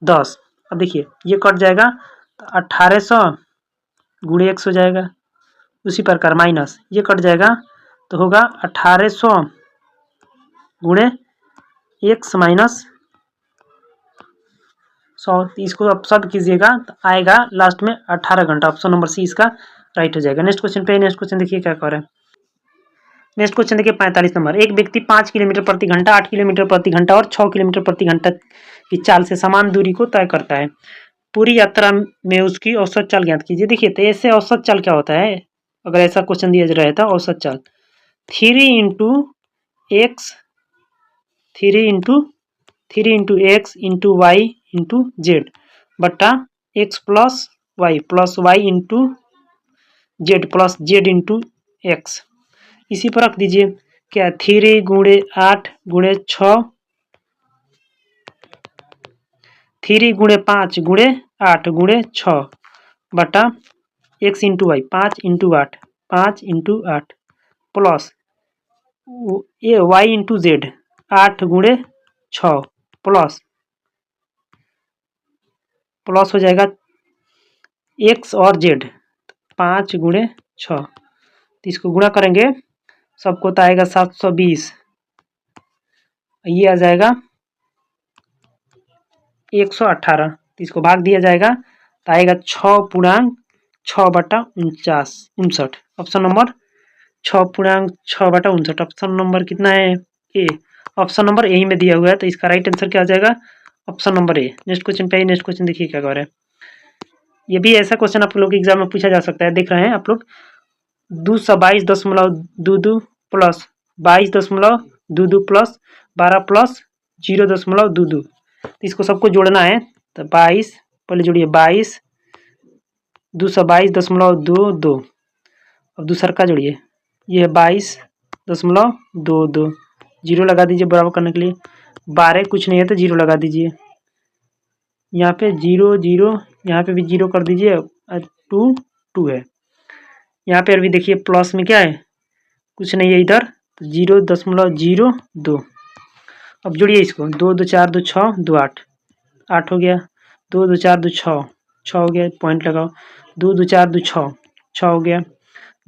10। अब देखिए ये कट जाएगा तो 1800 गुणे x हो जाएगा। उसी प्रकार माइनस ये कट जाएगा तो होगा 1800 गुणे x माइनस 100। इसको आप सॉल्व कीजिएगा तो आएगा लास्ट में 18 घंटा। ऑप्शन नंबर सी इसका राइट हो जाएगा। नेक्स्ट क्वेश्चन पे, नेक्स्ट क्वेश्चन देखिए क्या कर रहे हैं। नेक्स्ट क्वेश्चन देखिए 45 नंबर। एक व्यक्ति 5 किलोमीटर प्रति घंटा, 8 किलोमीटर प्रति घंटा और 6 किलोमीटर प्रति घंटा की चाल से समान दूरी को तय करता है। पूरी यात्रा में उसकी औसत चाल ज्ञात कीजिए। देखिए तो ऐसे औसत चाल क्या होता है? अगर ऐसा क्वेश्चन दिया जा रहा था, औसत चाल 3 into X into Y into Z बट्टा X plus Y into Z plus Z into X. इसी पर रख दीजिए क्या? 3 गुणे 8 गुणे 6, 3 गुणे 5 गुणे 8 गुणे 6 बटा X into Y, 5 into 8 plus ये वाई इंटू जेड 8 गुणे 6 प्लस हो जाएगा एक्स और जेड 5 गुणे 6। तो इसको गुणा करेंगे सबको तो आएगा 720। ये आ जाएगा 118। तो इसको भाग दिया जाएगा तो आएगा 6.6 बटा 59। ऑप्शन नंबर 6.6 बटा 59। ऑप्शन नंबर कितना है? ए। ऑप्शन नंबर ए ही में दिया हुआ है तो इसका राइट आंसर क्या हो जाएगा? ऑप्शन नंबर ए। नेक्स्ट क्वेश्चन पे, नेक्स्ट क्वेश्चन देखिए क्या कर रहे हैं। ये भी ऐसा क्वेश्चन आप लोग एग्जाम में पूछा जा सकता है। देख रहे हैं आप लोग 222.22 प्लस 22.22 प्लस 12 प्लस 0.22। इसको सबको जोड़ना है तो 22, पहले जोड़िए 22, 222.22। अब दूसरा का जोड़िए, ये है 22.22, जीरो लगा दीजिए बराबर करने के लिए। 12 कुछ नहीं है तो जीरो लगा दीजिए। यहाँ पे 0 0, यहाँ पे भी जीरो कर दीजिए। 2 2 है। यहाँ पे अभी देखिए प्लस में क्या है? कुछ नहीं है इधर, 0.02। अब जोड़िए इसको, 2 2 4 2 6 2 8 8 हो गया। 2 2 4 2 6 6 हो गया, पॉइंट लगाओ। 2 2 4 2 6 6 हो गया।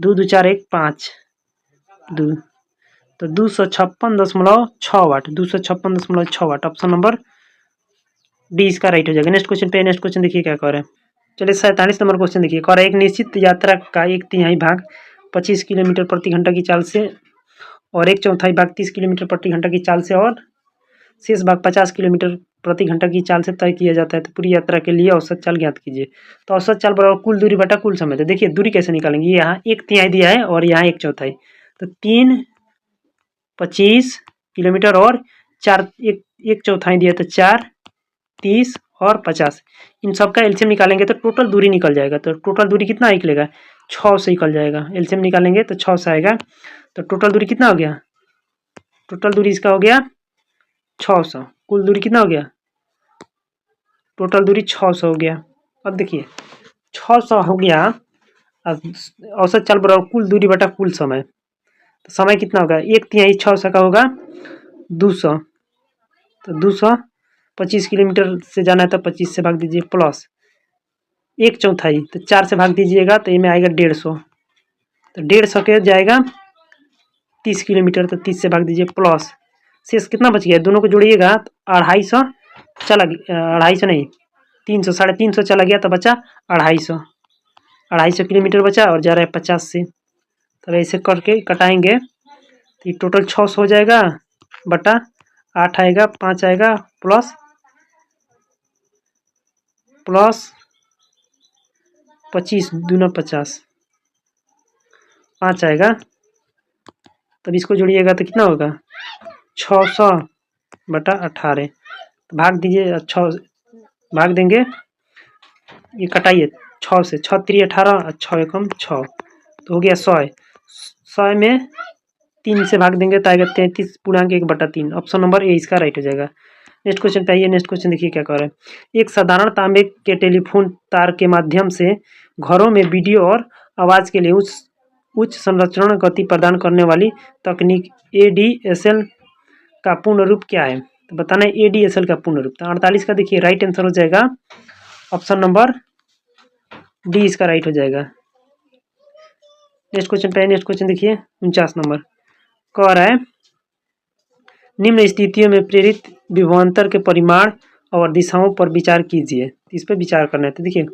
2 2 4 1 5 2, तो 256.6 वाट, 256.6 वाट। ऑप्शन नंबर डी इसका राइट हो जाएगा। नेक्स्ट क्वेश्चन पे, नेक्स्ट क्वेश्चन देखिए क्या कह रहे हैं। चलिए 47 नंबर क्वेश्चन देखिए। कह रहा है एक निश्चित यात्रा का 1/3 भाग 25 किलोमीटर प्रति घंटा की चाल से और 1/4 भाग 30 किलोमीटर प्रति घंटा की चाल से और शेष भाग 50 किलोमीटर प्रति घंटा की चाल से तय किया जाता है। तो पूरी यात्रा के लिए औसत चाल ज्ञात कीजिए। तो औसत चाल बराबर कुल दूरी बटा कुल समय। तो देखिए दूरी कैसे निकालेंगे? यहाँ 1/3 दिया है और यहाँ 1/4, तो 3 25 किलोमीटर और 4 1/4 दिया तो 4 30 और 50। इन सब का एलसीएम निकालेंगे तो टोटल दूरी निकल जाएगा। तो टोटल दूरी कितना निकलेगा? 6 से निकल जाएगा। एलसीएम निकालेंगे तो 6 से आएगा। तो टोटल दूरी कितना हो गया? टोटल दूरी इसका हो गया 600। कुल दूरी कितना हो गया? टोटल दूरी 600 हो गया। अब देखिए 600 हो गया। अब औसत चाल बराबर कुल दूरी बटा कुल समय। तो समय कितना होगा? 1/3 600 का होगा 200। तो 200 25 किलोमीटर से जाना है तो 25 से भाग दीजिए प्लस 1/4, तो 4 से भाग दीजिएगा तो ये में आएगा 150, तो 150 के जाएगा 30 किलोमीटर, तो 30 से भाग दीजिए प्लस शेष कितना बच गया, दोनों को जोड़िएगा तो 250 चला, 250 नहीं 300, 350 चला गया तो बचा 250 किलोमीटर बचा और जा रहा है 50 से। तब ऐसे करके कटाएंगे तो ये टोटल 600 हो जाएगा बटा 8 आएगा, 5 आएगा प्लस 25 दूना 50, 5 आएगा। तब इसको जोड़िएगा तो कितना होगा 600 बटा 18, तो भाग दीजिए, 6 भाग देंगे, ये कटाइए 6 से, 6 3 18, 6 एकम 6, तो हो गया 100 में 3 से भाग देंगे तो आएगा 33.1/3। ऑप्शन नंबर ए इसका राइट हो जाएगा। नेक्स्ट क्वेश्चन पे आइए। नेक्स्ट क्वेश्चन देखिए क्या कह रहा है। एक साधारण तांबे के टेलीफोन तार के माध्यम से घरों में वीडियो और आवाज़ के लिए उच्च संरक्षण गति प्रदान करने वाली तकनीक ADSL का पूर्ण रूप क्या है, तो बताना है ADSL का पूर्ण रूप। तो 48 का देखिए राइट आंसर हो जाएगा ऑप्शन नंबर डी इसका राइट हो जाएगा। नेक्स्ट क्वेश्चन पे, नेक्स्ट क्वेश्चन देखिए 49 नंबर कह रहा है निम्न स्थितियों में प्रेरित विभवांतर के परिमाण और दिशाओं पर विचार कीजिए। इस पर विचार करना है। तो देखिए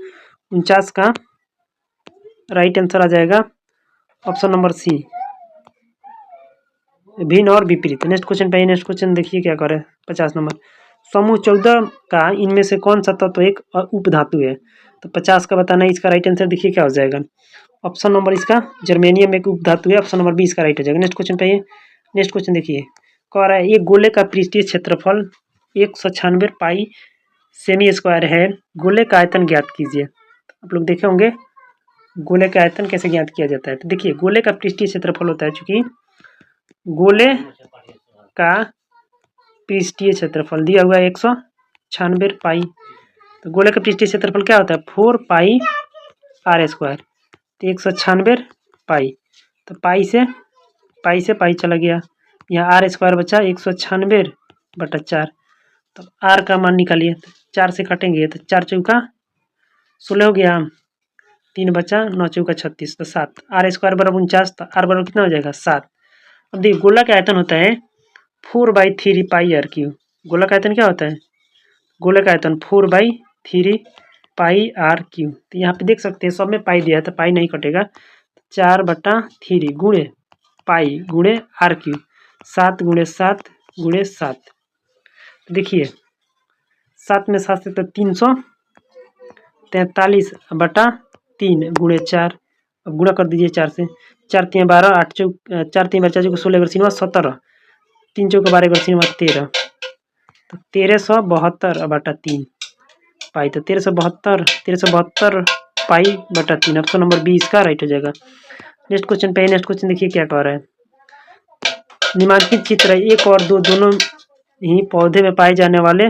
49 का राइट आंसर आ जाएगा ऑप्शन नंबर सी, भिन्न और विपरीत। नेक्स्ट क्वेश्चन पे, नेक्स्ट क्वेश्चन देखिए क्या करे 50 नंबर। समूह 14 का इनमें से कौन सा तत्व एक उपधातु है, तो 50 का बताना है। इसका राइट आंसर देखिए क्या हो जाएगा ऑप्शन नंबर इसका जर्मेनियम एक उपधातु है, ऑप्शन नंबर बी इसका राइट हो जाएगा। नेक्स्ट क्वेश्चन पे, नेक्स्ट क्वेश्चन देखिए कह रहा है एक गोले का पृष्ठीय क्षेत्रफल 196 पाई सेमी स्क्वायर है, गोले का आयतन ज्ञात कीजिए। आप लोग देखे होंगे गोले का आयतन कैसे ज्ञात किया जाता है। तो देखिए गोले का पृष्ठीय क्षेत्रफल होता है, चूंकि गोले का पृष्ठीय क्षेत्रफल दिया हुआ है 196 पाई, तो गोले का पृष्ठीय क्षेत्रफल क्या होता है 4 पाई r², तो 196 पाई, तो पाई से पाई चला गया, यहाँ r² बचा 196/4, तो r का मान निकालिए, तो 4 से काटेंगे तो 4 चौका 16 हो गया, 3 बचा 9 चौका 36, तो 7, r² बराबर 49, तो r बराबर कितना हो जाएगा 7। अब देखिए गोला का आयतन होता है 4/3 पाई r³। गोला का आयतन क्या होता है, गोला का आयतन 4/3 पाई r³। तो यहाँ पे देख सकते हैं सब में पाई दिया है तो पाई नहीं कटेगा, 4/3 गुणे पाई गुणे r³, 7 × 7 × 7। देखिए 7 में 7 से तो 343/3 × 4, अब गुणा कर दीजिए 4 से, 4 × 3 12, 8 चौक 4 3 4 चौक 16 × 17, 3 चौक 12 × 13, तो 1372/3 पाई, तो 1372 पाई/3, ऑप्शन नंबर बी इसका राइट हो जाएगा। नेक्स्ट क्वेश्चन पे, नेक्स्ट क्वेश्चन देखिए क्या कह रहा है। निम्नलिखित चित्र 1 और 2 दोनों ही पौधे में पाए जाने वाले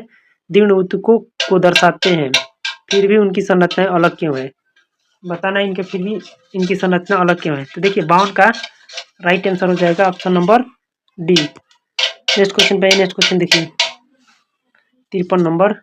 दृढ़ ऊतकों को दर्शाते हैं, फिर भी उनकी संरचनाएं अलग क्यों है, बताना इनके फिर भी इनकी संरचना अलग क्यों है। तो देखिए बाउंड का राइट आंसर हो जाएगा option number D. Next question पे, नेक्स्ट क्वेश्चन देखिए 53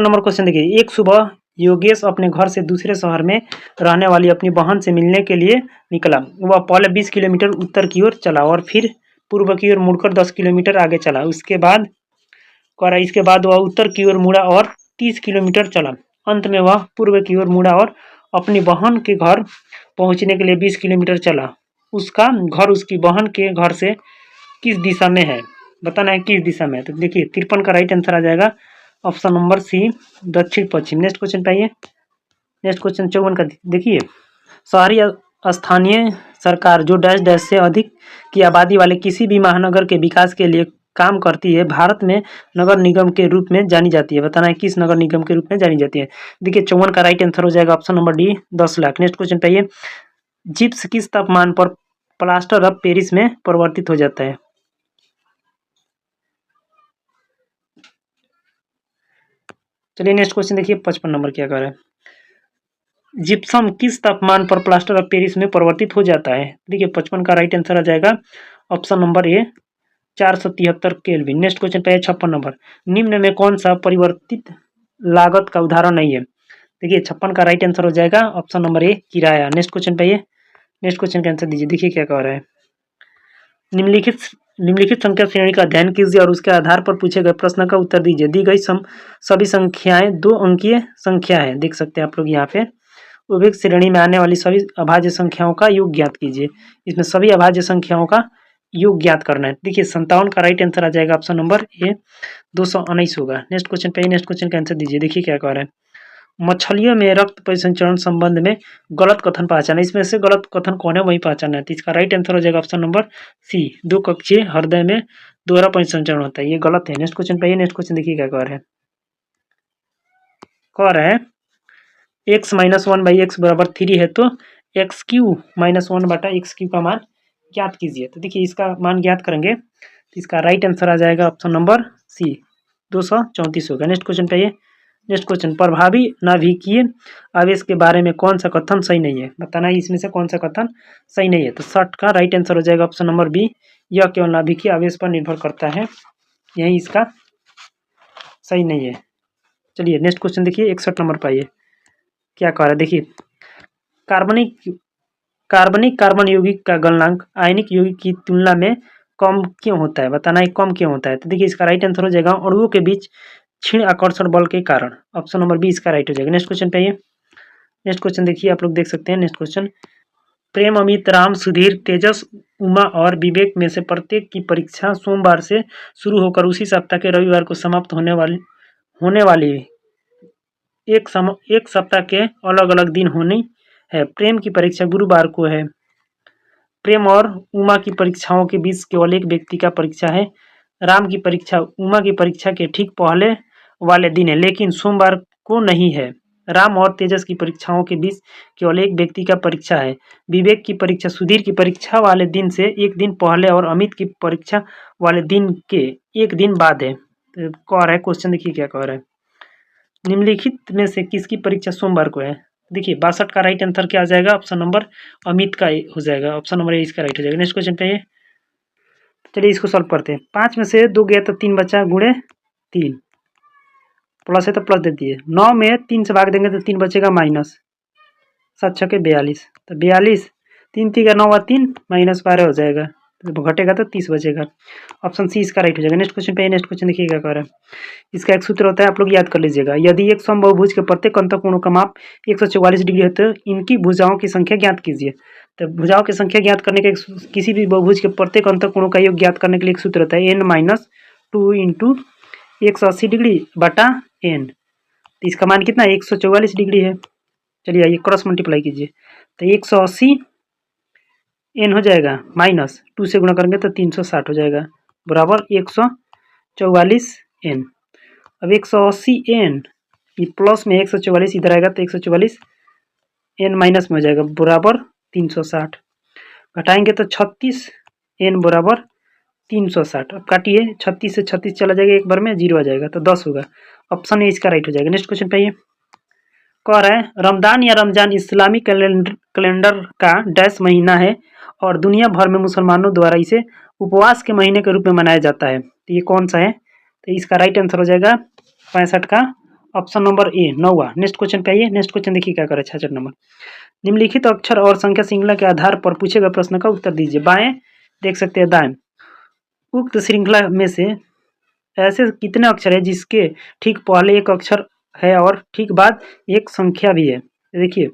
नंबर क्वेश्चन देखिए। एक सुबह योगेश अपने घर से दूसरे शहर में रहने वाली अपनी बहन से मिलने के लिए निकला। वह पहले 20 किलोमीटर उत्तर की ओर चला और फिर पूर्व की ओर मुड़कर 10 किलोमीटर आगे चला। इसके बाद वह उत्तर की ओर मुड़ा और 30 किलोमीटर चला। अंत में वह पूर्व की ओर मुड़ा और अपनी बहन के घर पहुंचने के लिए 20 किलोमीटर चला। उसका घर उसकी बहन के घर से किस दिशा में है, बताना है किस दिशा में है। तो देखिए 53 का राइट आंसर आ जाएगा ऑप्शन नंबर सी, दक्षिण पश्चिम। नेक्स्ट क्वेश्चन पे आइए। नेक्स्ट क्वेश्चन 54 का देखिए, शहरी स्थानीय सरकार जो डैश डैश से अधिक की आबादी वाले किसी भी महानगर के विकास के लिए काम करती है, भारत में नगर निगम के रूप में जानी जाती है। बताना है किस नगर निगम के रूप में जानी जाती है। देखिए 54 का राइट आंसर हो जाएगा option number D, 10 lakh. Next question पे आइए, जिप्स किस तापमान पर प्लास्टर ऑफ पेरिस में परिवर्तित हो जाता है। चलिए नेक्स्ट क्वेश्चन देखिए 55 नंबर क्या कह रहा है, जिप्सम किस तापमान पर प्लास्टर ऑफ पेरिस में परिवर्तित हो जाता है। देखिए 55 का राइट आंसर आ जाएगा ऑप्शन नंबर ए, 473 केल्विन। नेक्स्ट क्वेश्चन पे 56 नंबर, निम्न में कौन सा परिवर्तित लागत का उदाहरण नहीं है। देखिए 56 का राइट आंसर हो जाएगा ऑप्शन नंबर ए, किराया। नेक्स्ट क्वेश्चन पे नेक्स्ट क्वेश्चन का आंसर दीजिए। देखिए क्या कह रहा है, निम्नलिखित संख्या श्रेणी का अध्ययन कीजिए और उसके आधार पर पूछे गए प्रश्न का उत्तर दीजिए। दी गई सभी संख्याएं 2 अंकीय संख्या है। देख सकते हैं आप लोग यहाँ पे, उपर्युक्त श्रेणी में आने वाली सभी अभाज्य संख्याओं का योग ज्ञात कीजिए। इसमें सभी अभाज्य संख्याओं का योग ज्ञात करना है। देखिए 57 का राइट आंसर आ जाएगा ऑप्शन नंबर ए, 219 होगा। नेक्स्ट क्वेश्चन पे नेक्स्ट क्वेश्चन का आंसर दीजिए। देखिए क्या कह रहा है, मछलियों में रक्त परिसंचरण संबंध में गलत कथन पहचाना। इसमें से गलत कथन कौन है वही पहचाना है। तो इसका राइट आंसर हो जाएगा ऑप्शन नंबर सी, 2 कक्षीय हृदय में दोहरा परिसंचरण होता है, ये गलत है। नेक्स्ट क्वेश्चन पे नेक्स्ट क्वेश्चन देखिए क्या कह रहा है, कह रहा है x माइनस 1/x बराबर 3 है तो x Q minus 1/x Q का मान ज्ञात कीजिए। तो देखिए इसका मान ज्ञात करेंगे तो इसका राइट आंसर आ जाएगा ऑप्शन नंबर सी, 234 होगा। नेक्स्ट क्वेश्चन पे नेक्स्ट क्वेश्चन, प्रभावी नाभिकीय आवेश के बारे में कौन सा कथन सही नहीं है। बताना है इसमें से कौन सा कथन सही नहीं है। तो 60 का राइट आंसर हो जाएगा ऑप्शन नंबर बी, यह केवल नाभिकीय आवेश पर निर्भर करता है, यही इसका सही नहीं है। चलिए नेक्स्ट क्वेश्चन देखिए 61 नंबर पाइए क्या कह रहा है। देखिए कार्बनिक कार्बन यौगिक का गलनांक आयनिक यौगिक की तुलना में कम क्यों होता है। बताना है कम क्यों होता है। तो देखिए इसका राइट आंसर हो जाएगा अणुओं के बीच क्षीण आकर्षण बल के कारण। ऑप्शन नंबर बी इसका राइट हो जाएगा। नेक्स्ट क्वेश्चन पे नेक्स्ट क्वेश्चन देखिए आप लोग देख सकते हैं। नेक्स्ट क्वेश्चन, प्रेम, अमित, राम, सुधीर, तेजस, उमा और विवेक में से प्रत्येक की परीक्षा सोमवार से शुरू होकर उसी सप्ताह के रविवार को समाप्त होने वाली एक सप्ताह के अलग अलग दिन होनी है। प्रेम की परीक्षा गुरुवार को है। प्रेम और उमा की परीक्षाओं के बीच केवल एक व्यक्ति का परीक्षा है। राम की परीक्षा उमा की परीक्षा के ठीक पहले वाले दिन है, लेकिन सोमवार को नहीं है। राम और तेजस की परीक्षाओं के बीच केवल एक व्यक्ति का परीक्षा है। विवेक की परीक्षा सुधीर की परीक्षा वाले दिन से एक दिन पहले और अमित की परीक्षा वाले दिन के एक दिन बाद है। तो कह रहा है क्वेश्चन देखिए क्या कह रहा है, निम्नलिखित में से किसकी परीक्षा सोमवार को है। देखिए 62 का राइट आंसर क्या आ जाएगा, ऑप्शन नंबर अमित का हो जाएगा। ऑप्शन नंबर ए इसका राइट हो जाएगा। नेक्स्ट क्वेश्चन पे चलिए इसको सॉल्व करते हैं। 5 में से 2 गया तो 3 बचा, गुणे 3, प्लस है तो प्लस दे दिए। 9 में 3 से भाग देंगे तो 3 बचेगा माइनस, 7 छके 42, तो 42, 3 3 का 9 3 माइनस 12 हो जाएगा, तो घटेगा तो 30 बचेगा। ऑप्शन सी इसका राइट हो जाएगा। नेक्स्ट क्वेश्चन पे नेक्स्ट क्वेश्चन देखिए क्या कर रहा है। इसका एक सूत्र होता है, आप लोग याद कर लीजिएगा। यदि एक समबाहुभुज के प्रत्येक अंतःकोणों का माप 144 डिग्री है तो इनकी भुजाओं की संख्या ज्ञात कीजिए। तो भुजाओं की संख्या ज्ञात करने के किसी भी बहुभुज के प्रत्येक अंतःकोणों का योग ज्ञात करने के लिए एक सूत्र होता है, n-2 इंटू 180 डिग्री बटा n। तो इसका मान कितना है, 144 डिग्री है। चलिए आइए क्रॉस मल्टीप्लाई कीजिए, तो 180 n हो जाएगा माइनस 2 से गुणा करेंगे तो 360 हो जाएगा, बराबर 144 n। अब 180 n प्लस में 144 इधर आएगा तो 144 n माइनस में हो जाएगा, बराबर 360। घटाएंगे तो 36 n बराबर 360। अब काटिए, 36 से 36 चला जाएगा, एक बार में 0 आ जाएगा तो 10 होगा। ऑप्शन ए इसका राइट हो जाएगा। नेक्स्ट क्वेश्चन पे कह रहा है, रमदान या रमजान इस्लामी कैलेंडर का डैश महीना है और दुनिया भर में मुसलमानों द्वारा इसे उपवास के महीने के रूप में मनाया जाता है। तो ये कौन सा है। तो इसका राइट आंसर हो जाएगा 65 का ऑप्शन नंबर ए, 9वां। नेक्स्ट क्वेश्चन पे आइए। नेक्स्ट क्वेश्चन देखिए क्या करे 66 नंबर, निम्नलिखित अक्षर और संख्या श्रृंखला के आधार पर पूछे गए प्रश्न का उत्तर दीजिए। बाएं देख सकते हैं दाएं, उक्त श्रृंखला में से ऐसे कितने अक्षर है जिसके ठीक पहले एक अक्षर है और ठीक बाद एक संख्या भी है। देखिए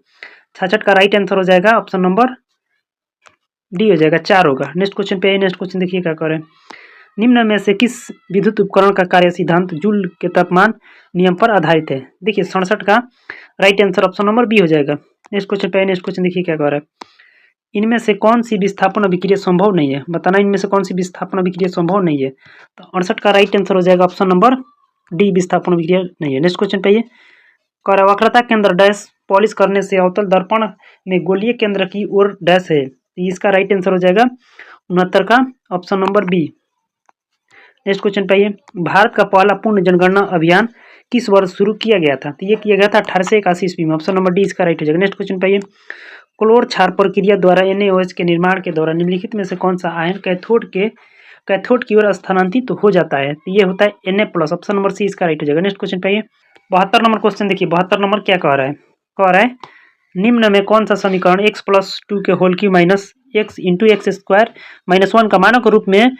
66 का राइट आंसर हो जाएगा ऑप्शन नंबर डी हो जाएगा, 4 होगा। नेक्स्ट क्वेश्चन पे नेक्स्ट क्वेश्चन देखिए क्या करें। निम्न में से किस विद्युत उपकरण का कार्य सिद्धांत जूल के तापमान नियम पर आधारित है? देखिए 67 का right answer option number B हो जाएगा। नेक्स्ट क्वेश्चन पे नेक्स्ट क्वेश्चन देखिए क्या करें। इनमें से कौन सी विस्थापन अभिक्रिया संभव नहीं है? बताना इनमें से कौन सी विस्थापन अभिक्रिया संभव नहीं है। तो 68 का राइट आंसर हो जाएगा ऑप्शन नंबर डी, विस्थापन अभिक्रिया नहीं है। नेक्स्ट क्वेश्चन पे वक्रता केंद्र डैश पॉलिश करने से अवतल दर्पण में गोलीय केंद्र की ओर डैश है। इसका राइट आंसर हो जाएगा 69 का option number B. Next question पे भारत का पहला पूर्ण जनगणना अभियान किस वर्ष शुरू किया गया था? तो ये किया गया था 1881 ईस्वी में। ऑप्शन नंबर डी इसका राइट हो जाएगा। नेक्स्ट क्वेश्चन पे क्लोर क्षार प्रक्रिया द्वारा NaOH के निर्माण के दौरान निम्नलिखित में से कौन सा आयन कैथोड की ओर स्थानांतरित तो हो जाता है? तो ये होता है Na+। ऑप्शन नंबर सी इसका राइट हो जाएगा। नेक्स्ट क्वेश्चन पे 72 नंबर क्वेश्चन देखिए। 72 नंबर क्या कह रहा है निम्न में कौन सा समीकरण x+2 के whole cube minus x into x² -1 का मानक रूप में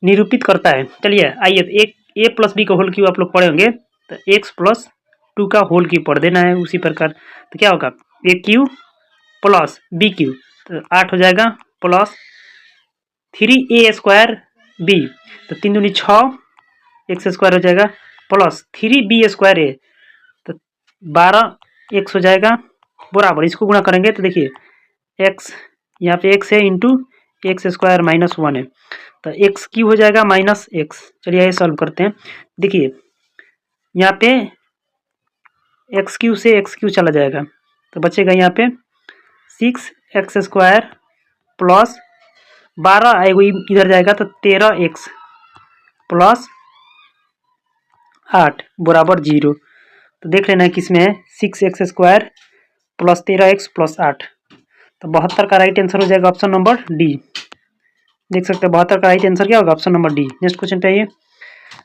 निरूपित करता है? चलिए आइए एक a+b का होल क्यूब आप लोग पढ़े होंगे, तो x+2 का होल क्यूब पढ़ देना है उसी प्रकार। तो क्या होगा a³ प्लस b³ तो 8 हो जाएगा, प्लस 3a² b तो 3 दूनी 6 x² हो जाएगा, प्लस 3b² a तो 12 x हो जाएगा, बराबर इसको गुणा करेंगे तो देखिए x यहाँ पे x है इंटू x² -1 है तो x³ हो जाएगा -x। चलिए ये सॉल्व करते हैं। देखिए यहाँ पे x³ से x³ चला जाएगा तो बचेगा यहाँ पे 6x² प्लस 12 आएगा इधर जाएगा तो 13x प्लस 8 बराबर 0। तो देख लेना है किसमें है 6x² प्लस 13x प्लस 8। तो 72 का राइट आंसर हो जाएगा ऑप्शन नंबर डी। देख सकते हैं 72 का राइट आंसर क्या होगा option number D. Next question पे आइए।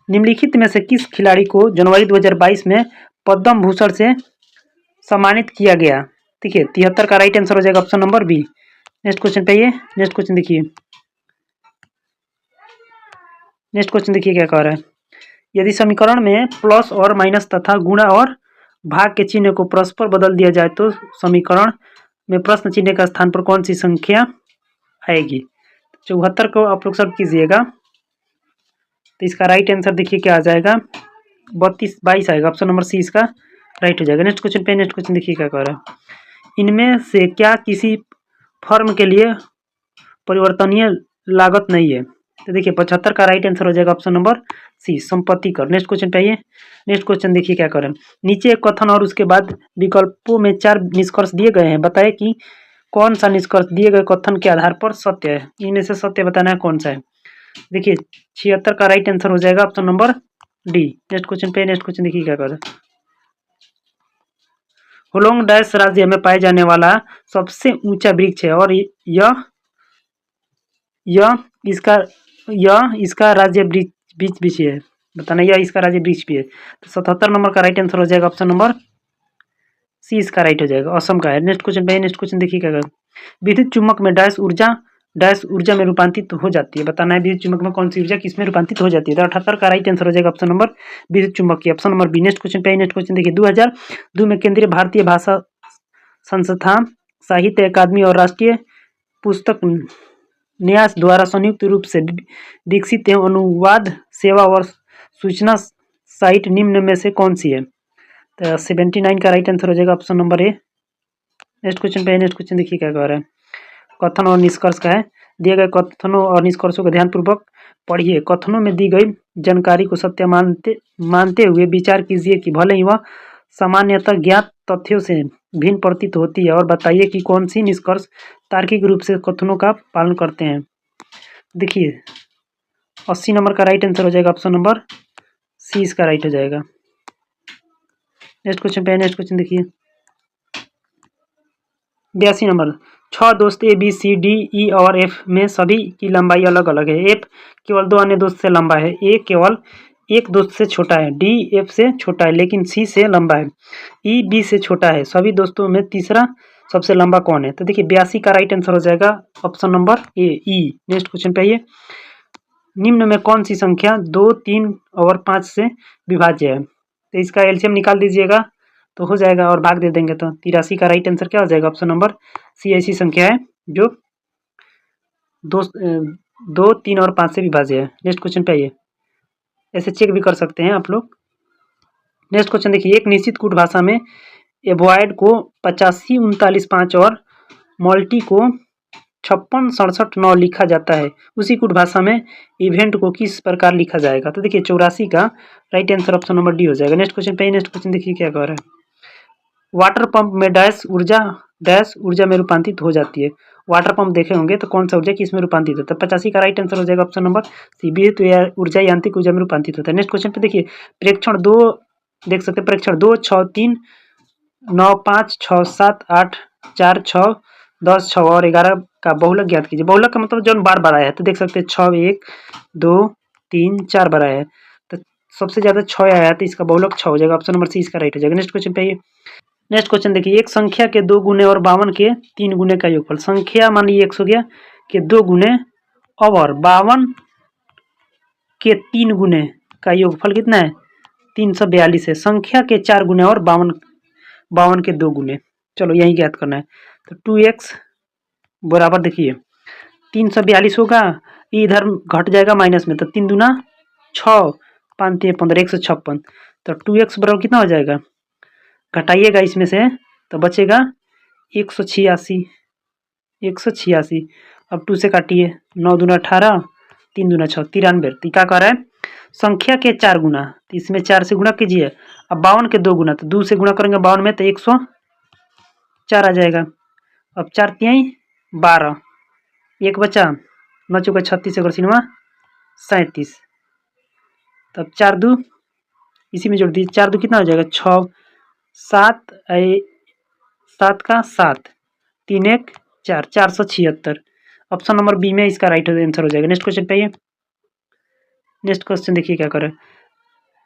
निम्नलिखित में से किस खिलाड़ी को जनवरी 2022 में पद्म भूषण से सम्मानित किया गया? ठीक है 73 का राइट आंसर हो जाएगा option number B. Next question पे आइए। नेक्स्ट क्वेश्चन देखिए। नेक्स्ट क्वेश्चन देखिए क्या कह रहा है। यदि समीकरण में प्लस और माइनस तथा गुणा और भाग के चिन्ह को परस्पर बदल दिया जाए तो समीकरण में प्रश्न चिन्ह का स्थान पर कौन सी संख्या आएगी? 74 को आप लोग सब कीजिएगा तो इसका राइट आंसर देखिए क्या आ जाएगा 22 आएगा। ऑप्शन नंबर सी इसका राइट हो जाएगा। नेक्स्ट क्वेश्चन पे नेक्स्ट क्वेश्चन देखिए क्या कह रहा है। इनमें से क्या किसी फर्म के लिए परिवर्तनीय लागत नहीं है? तो देखिए 75 का राइट आंसर हो जाएगा ऑप्शन नंबर सी, संपत्ति कर। नेक्स्ट क्वेश्चन पे आइए। नेक्स्ट क्वेश्चन देखिए क्या करें। नीचे एक कथन और उसके बाद विकल्पों में 4 निष्कर्ष दिए गए हैं, बताएं कि कौन सा निष्कर्ष दिए गए कथन के आधार पर सत्य है। इनमें से सत्य बताना है कौन सा है। देखिए 76 का राइट आंसर हो जाएगा option number D. Next question पे नेक्स्ट क्वेश्चन देखिए क्या करें। होलोंग डैश राज्य में पाए जाने वाला सबसे ऊंचा वृक्ष है और यह इसका राज्य वृक्ष भी है। बताना यह इसका राज्य वृक्ष भी है। तो 77 नंबर का राइट आंसर हो जाएगा ऑप्शन नंबर सी इसका राइट हो जाएगा, असम का है। नेक्स्ट क्वेश्चन पे नेक्स्ट क्वेश्चन देखिए क्या करें। विद्युत चुम्बक में डैश ऊर्जा में रूपांतरित हो जाती है। बताना है विद्युत चुम्बक में कौन सी ऊर्जा किसमें रूपांतरित हो जाती है। तो 78 का राइट आंसर हो जाएगा ऑप्शन नंबर विद्युत चुम्बक की, option number B. Next question पे नेक्स्ट क्वेश्चन देखिए। 2002 में केंद्रीय भारतीय भाषा संस्थान, साहित्य अकादमी और राष्ट्रीय पुस्तक न्यास द्वारा संयुक्त रूप से विकसित एवं अनुवाद सेवा और सूचना साइट निम्न में से कौन सी है? तो 79 का राइट आंसर हो जाएगा ऑप्शन नंबर ए। नेक्स्ट क्वेश्चन पे नेक्स्ट क्वेश्चन देखिए क्या कह रहा है। कथन और निष्कर्ष का है। दिए गए कथनों और निष्कर्षों को ध्यानपूर्वक पढ़िए। कथनों में दी गई जानकारी को सत्य मानते हुए विचार कीजिए कि भले ही वह सामान्यतः ज्ञात तथ्यों से भिन्न प्रतीत होती है, और बताइए कि कौन सी निष्कर्ष तार्किक रूप से कथनों का पालन करते हैं। देखिए 80 नंबर का राइट आंसर हो जाएगा ऑप्शन नंबर सी इसका राइट हो जाएगा। नेक्स्ट क्वेश्चन पे नेक्स्ट क्वेश्चन देखिए। 82 नंबर। 6 दोस्त A B C D E और एफ में सभी की लंबाई अलग अलग है। एफ केवल 2 अन्य दोस्त से लंबा है, ए केवल एक दोस्त से छोटा है, डी एफ से छोटा है लेकिन सी से लंबा है, ई बी से छोटा है। सभी दोस्तों में तीसरा सबसे लंबा कौन है? तो देखिए 82 का राइट आंसर हो जाएगा ऑप्शन नंबर ए, ई। नेक्स्ट क्वेश्चन पे आइए। निम्न में कौन सी संख्या 2, 3 और 5 से विभाज्य है? तो इसका एलसीएम निकाल दीजिएगा तो हो जाएगा, और भाग दे देंगे तो 83 का राइट आंसर क्या हो जाएगा ऑप्शन नंबर सी। ऐसी संख्या है जो 2, 3 और 5 से विभाज्य है। नेक्स्ट क्वेश्चन पे आइए, ऐसे चेक भी कर सकते हैं आप लोग। नेक्स्ट क्वेश्चन देखिए, एक निश्चित कूट भाषा में एवॉयड को 85, 39, 5 और मल्टी को 56, 67, 9 लिखा जाता है। उसी कूट भाषा में इवेंट को किस प्रकार लिखा जाएगा? तो देखिए 84 का right answer option number D हो जाएगा। नेक्स्ट क्वेश्चन पे, नेक्स्ट क्वेश्चन देखिए क्या कह रहा है। वाटर पंप में डैश ऊर्जा में रूपांतरित हो जाती है। वाटर पंप देखे होंगे तो कौन सा ऊर्जा किस में रूपांतरित होता है? 85 का राइट आंसर हो जाएगा ऑप्शन नंबर सी, विद्युत ऊर्जा यांत्रिक ऊर्जा में रूपांतरित होता है। नेक्स्ट क्वेश्चन पे देखिए, प्रेक्षण 2 देख सकते हैं, प्रेक्षण 2, 6, 3, 9, 5, 6, 7, 8, 4, 6, 10, 6 और 11 का बहुलक ज्ञात कीजिए। बहुलक का मतलब जो बार बार आया है, तो देख सकते हैं 6, 1, 2, 3, 4 बार आया है, तो सबसे ज्यादा 6 आया है, तो इसका बहुलक 6 हो जाएगा। ऑप्शन नंबर सी इसका राइट हो जाएगा। नेक्स्ट क्वेश्चन पे, नेक्स्ट क्वेश्चन देखिए, एक संख्या के 2 गुने और 52 के 3 गुने का योगफल। संख्या मान लीजिए 100 गया के 2 गुने और 52 के 3 गुने का योगफल कितना है? 342 है। संख्या के 4 गुने और 52 के 2 गुने, चलो यही ज्ञात करना है। तो 2x बराबर देखिए 342 होगा, इधर घट जाएगा माइनस में, तो 3 दूना 6, 5 3 15, 156। तो 2x बराबर कितना हो जाएगा? घटाइएगा इसमें से तो बचेगा 186, 186। अब 2 से काटिए, 9 दूना 18, 3 दूना 6, 93। तो क्या कह रहा है? संख्या के 4 गुना, तो इसमें 4 से गुणा कीजिए। अब 52 के 2 गुना, तो 2 से गुणा करेंगे 52 में, तो 104 आ जाएगा। अब 4 तिहाई 12, एक बचा, 9 चौका 36, अगर सिनेमा 37। तब 4 2 इसी में जोड़ दीजिए, 4 2 कितना हो जाएगा? 6, 7 7 का 7, 3 1 4, 476। ऑप्शन नंबर बी में इसका राइट आंसर हो जाएगा। नेक्स्ट क्वेश्चन पे आइए, नेक्स्ट क्वेश्चन देखिए क्या करें।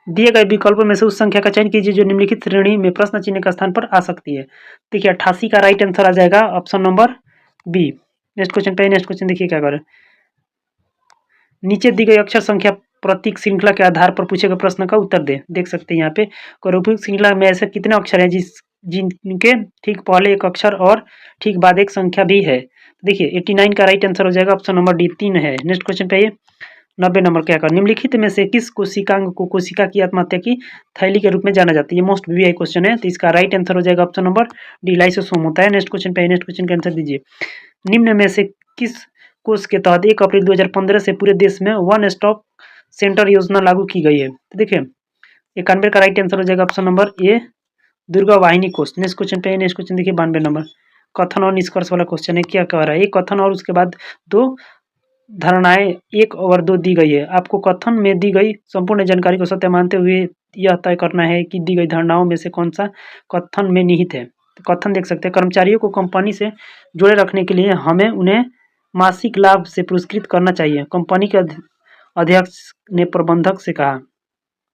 दिए गए विकल्पों में से उस संख्या का चयन कीजिए जो निम्नलिखित श्रेणी में प्रश्न चिन्ह का स्थान पर आ सकती है। देखिए 88 का राइट आंसर आ जाएगा option number B. Next question पे, नेक्स्ट क्वेश्चन देखिए क्या करें। नीचे दी गई अक्षर संख्या प्रतीक श्रृंखला के आधार पर पूछे गए प्रश्न का उत्तर दे। देख सकते हैं यहाँ पे उपयुक्त श्रृंखला में ऐसे कितने अक्षर हैं जिनके ठीक पहले एक अक्षर और ठीक बाद एक संख्या भी है। देखिए 89 का राइट आंसर हो जाएगा ऑप्शन नंबर डी, 3 है। नेक्स्ट क्वेश्चन पे, 90 नंबर क्या कर, निम्नलिखित में से किस कोशिकांग को कोशिका की आत्महत्या की थैली के रूप में जाना जाता है? ये मोस्ट वीआई क्वेश्चन है, तो इसका राइट आंसर हो जाएगा ऑप्शन नंबर डी, लाइसोसोम होता है। नेक्स्ट क्वेश्चन पे, नेक्स्ट क्वेश्चन का आंसर दीजिए। निम्न में से किस कोष के तहत 1 अप्रैल 2015 से पूरे देश में वन स्टॉप सेंटर योजना लागू की गई है? तो देखिए 91 का राइट आंसर हो जाएगा ऑप्शन नंबर ए, दुर्गा वाहिनी कोष। नेक्स्ट क्वेश्चन पे, नेक्स्ट क्वेश्चन देखिए 92 नंबर, कथन और निष्कर्ष वाला क्वेश्चन है। क्या कह रहा है? एक कथन और उसके बाद 2 धारणाएं 1 और 2 दी गई है। आपको कथन में दी गई संपूर्ण जानकारी को सत्य मानते हुए यह तय करना है कि दी गई धारणाओं में से कौन सा कथन में निहित है। तो कथन देख सकते हैं, कर्मचारियों को कंपनी से जुड़े रखने के लिए हमें उन्हें मासिक लाभ से पुरस्कृत करना चाहिए, कंपनी के अध्यक्ष ने प्रबंधक से कहा।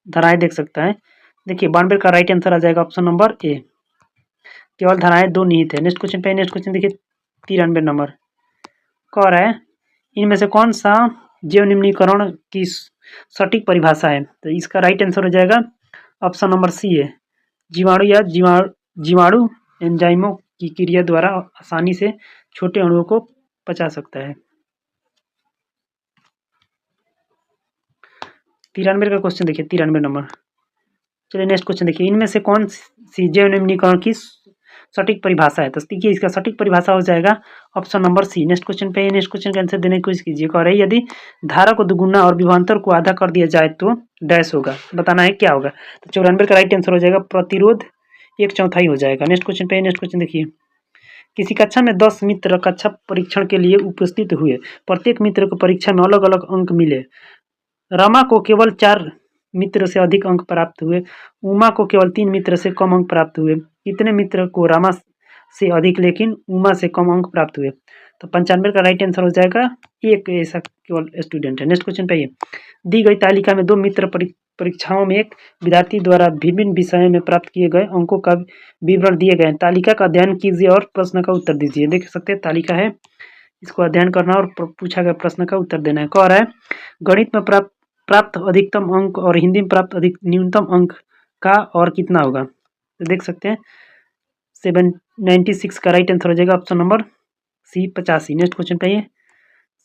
धाराएं देख सकता है, देखिए 92 का राइट आंसर आ जाएगा ऑप्शन नंबर ए, केवल धाराएं 2 निहित है। नेक्स्ट क्वेश्चन पे, नेक्स्ट क्वेश्चन देखिए 93 नंबर, कह रहा है इनमें से कौन सा जैव निम्नीकरण की सटीक परिभाषा है? तो इसका राइट आंसर हो जाएगा ऑप्शन नंबर सी है, जीवाणु या जीवाणु एंजाइमों की क्रिया द्वारा आसानी से छोटे अणुओं को पचा सकता है। 93 का क्वेश्चन देखिए, 93 नंबर। चलिए नेक्स्ट क्वेश्चन देखिए, इनमें से कौन सी जैव निम्नीकरण की सटीक परिभाषा है? तो देखिए इसका सटीक परिभाषा हो जाएगा option number C. Next question पे, नेक्स्ट क्वेश्चन का आंसर देने की कोशिश कीजिए। कह रहे हैं यदि धारा को दुगुना और विभवांतर को आधा कर दिया जाए तो डैश होगा, बताना है क्या होगा। तो 94 का राइट आंसर हो जाएगा प्रतिरोध 1/4 हो जाएगा। नेक्स्ट क्वेश्चन पे, नेक्स्ट क्वेश्चन देखिए, किसी कक्षा में 10 मित्र कक्षा परीक्षण के लिए उपस्थित हुए, प्रत्येक मित्र को परीक्षा में अलग अलग अंक मिले। रमा को केवल 4 मित्र से अधिक अंक प्राप्त हुए, उमा को केवल 3 मित्र से कम अंक प्राप्त हुए। कितने मित्र को रमा से अधिक लेकिन उमा से कम अंक प्राप्त हुए? तो 95 का राइट आंसर हो जाएगा, एक ऐसा केवल स्टूडेंट है। नेक्स्ट क्वेश्चन पे, दी गई तालिका में 2 मित्र परीक्षाओं में एक विद्यार्थी द्वारा विभिन्न विषयों में प्राप्त किए गए अंकों का विवरण दिए गए। तालिका का अध्ययन कीजिए और प्रश्न का उत्तर दीजिए। देख सकते हैं तालिका है, इसको अध्ययन करना और पूछा गया प्रश्न का उत्तर देना है। कह रहा है गणित में प्राप्त अधिकतम अंक और हिंदी में प्राप्त न्यूनतम अंक का और कितना होगा? तो देख सकते हैं 796 का राइट आंसर हो जाएगा option number C, 85। Next question पे,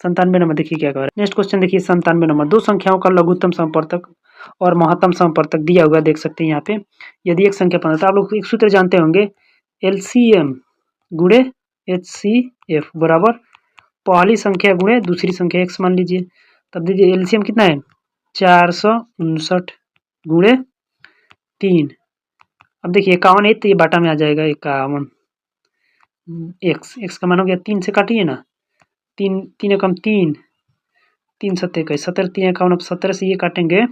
97 नंबर देखिए क्या कह रहा है। नेक्स्ट क्वेश्चन देखिए 97 नंबर, दो संख्याओं का लघुत्तम समवर्तक और महत्तम समवर्तक दिया हुआ देख सकते हैं यहाँ पे। यदि एक संख्या 15, तो आप लोग एक सूत्र जानते होंगे, LCM गुणे HCF बराबर पहली संख्या गुणे दूसरी संख्या x मान लीजिए। तब दीजिए LCM कितना है 459 गुणे 3। अब देखिए 51 है तो ये बाटा में आ जाएगा 51 x का मान हो गया 3 से काटिए ना, 3 एकम 3, 3 सत्ते 21, 17 3 51, अब 17 से ये काटेंगे,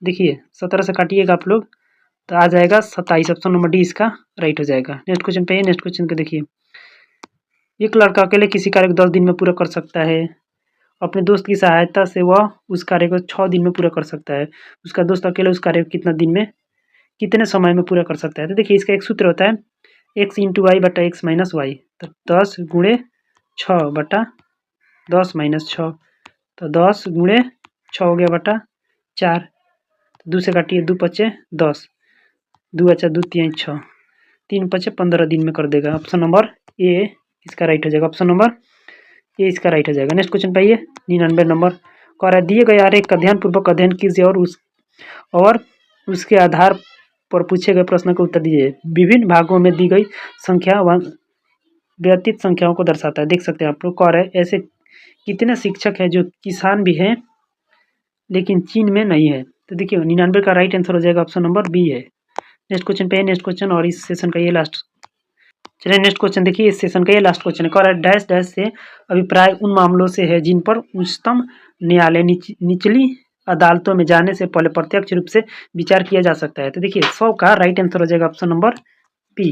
देखिए 17 से काटिएगा आप लोग तो आ जाएगा 27। ऑप्शन नंबर डी इसका राइट हो जाएगा। नेक्स्ट क्वेश्चन पे नेक्स्ट क्वेश्चन को देखिए, एक लड़का अकेले किसी कार्य को 10 दिन में पूरा कर सकता है, अपने दोस्त की सहायता से वह उस कार्य को 6 दिन में पूरा कर सकता है, उसका दोस्त अकेले उस कार्य को कितने समय में पूरा कर सकता है। तो देखिए इसका एक सूत्र होता है x इंटू वाई बटा एक्स माइनस वाई, तो 10 गुणे 6 बटा 10 माइनस 6, तो 10 गुणे 6 हो गया बटा 4, तो 2 से काटिए 2 पचे 10, 2 अच्छा 2 3 6, 3 पचे 15 दिन में कर देगा। ऑप्शन नंबर ए इसका राइट हो जाएगा। ऑप्शन नंबर ए इसका राइट हो जाएगा। नेक्स्ट क्वेश्चन पे 99 नंबर कह रहा है, दिए गए आरेख का ध्यानपूर्वक अध्ययन कीजिए और उसके आधार पर पूछे गए प्रश्न का उत्तर दीजिए। विभिन्न भागों में दी गई संख्या व्यतीत संख्याओं को दर्शाता है। देख सकते हैं आप लोग, कह रहे हैं ऐसे कितने शिक्षक हैं जो किसान भी हैं लेकिन चीन में नहीं है। तो देखिए 99 का राइट आंसर हो जाएगा ऑप्शन नंबर बी है। नेक्स्ट क्वेश्चन पे नेक्स्ट क्वेश्चन, और इस सेशन का ये लास्ट, चलिए नेक्स्ट क्वेश्चन देखिए, इस सेशन का ये लास्ट क्वेश्चन है। कह रहा है डैश डैश से अभिप्राय उन मामलों से है जिन पर उच्चतम न्यायालय निचली अदालतों में जाने से पहले प्रत्यक्ष रूप से विचार किया जा सकता है। तो देखिए 100 का राइट आंसर हो जाएगा ऑप्शन नंबर बी।